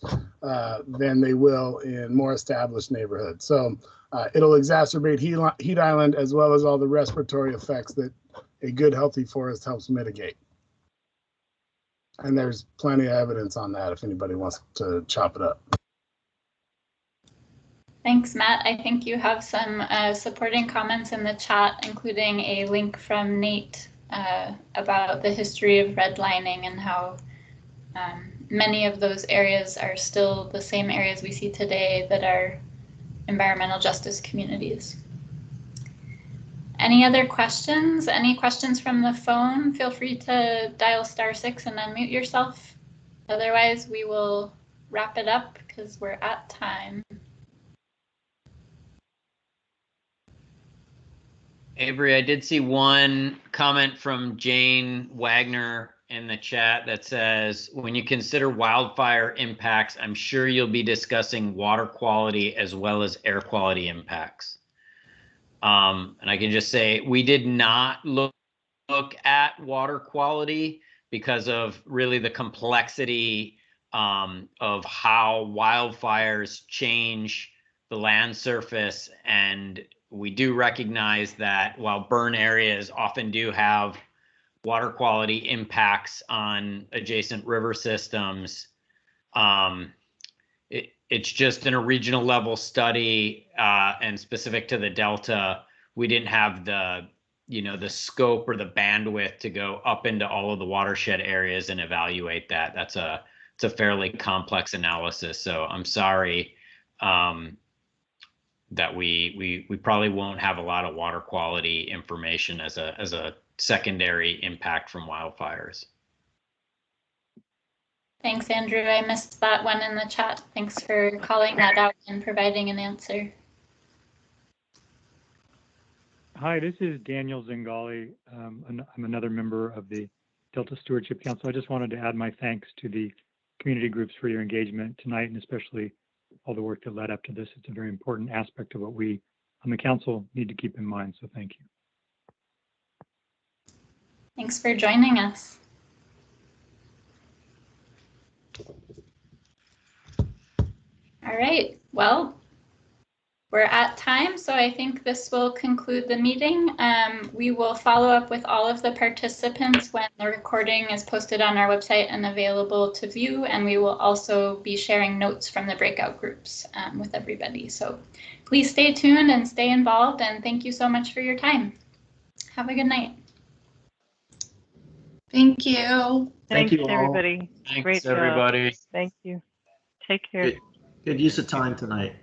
Speaker 19: than they will in more established neighborhoods. So it'll exacerbate heat island as well as all the respiratory effects that a good, healthy forest helps mitigate. And there's plenty of evidence on that if anybody wants to chop it up.
Speaker 6: Thanks, Matt. I think you have some supporting comments in the chat, including a link from Nate about the history of redlining and how Many of those areas are still the same areas we see today that are environmental justice communities. Any other questions? Any questions from the phone? Feel free to dial *6 and unmute yourself. Otherwise, we will wrap it up because we're at time.
Speaker 11: Avery, I did see one comment from Jane Wagner in the chat that says, when you consider wildfire impacts, I'm sure you'll be discussing water quality as well as air quality impacts. And I can just say, we did not look at water quality because of really the complexity of how wildfires change the land surface. And we do recognize that while burn areas often do have water quality impacts on adjacent river systems, it's just in a regional level study and specific to the Delta, we didn't have the scope or the bandwidth to go up into all of the watershed areas and evaluate that. It's a fairly complex analysis. So I'm sorry that we probably won't have a lot of water quality information as a secondary impact from wildfires.
Speaker 6: Thanks, Andrew. I missed that one in the chat. Thanks for calling that out and providing an answer.
Speaker 20: Hi, this is Daniel Zingali. I'm another member of the Delta Stewardship Council. I just wanted to add my thanks to the community groups for your engagement tonight, and especially all the work that led up to this. It's a very important aspect of what we on the council need to keep in mind, so thank you.
Speaker 6: Thanks for joining us. All right, well, we're at time, so I think this will conclude the meeting. We will follow up with all of the participants when the recording is posted on our website and available to view, and we will also be sharing notes from the breakout groups with everybody. So please stay tuned and stay involved, and thank you so much for your time. Have a good night.
Speaker 8: Thank you.
Speaker 5: Thanks,
Speaker 21: you all.
Speaker 5: everybody.
Speaker 11: Thanks,
Speaker 5: Great job.
Speaker 11: everybody.
Speaker 5: Thank you. Take care.
Speaker 21: Good use of time tonight.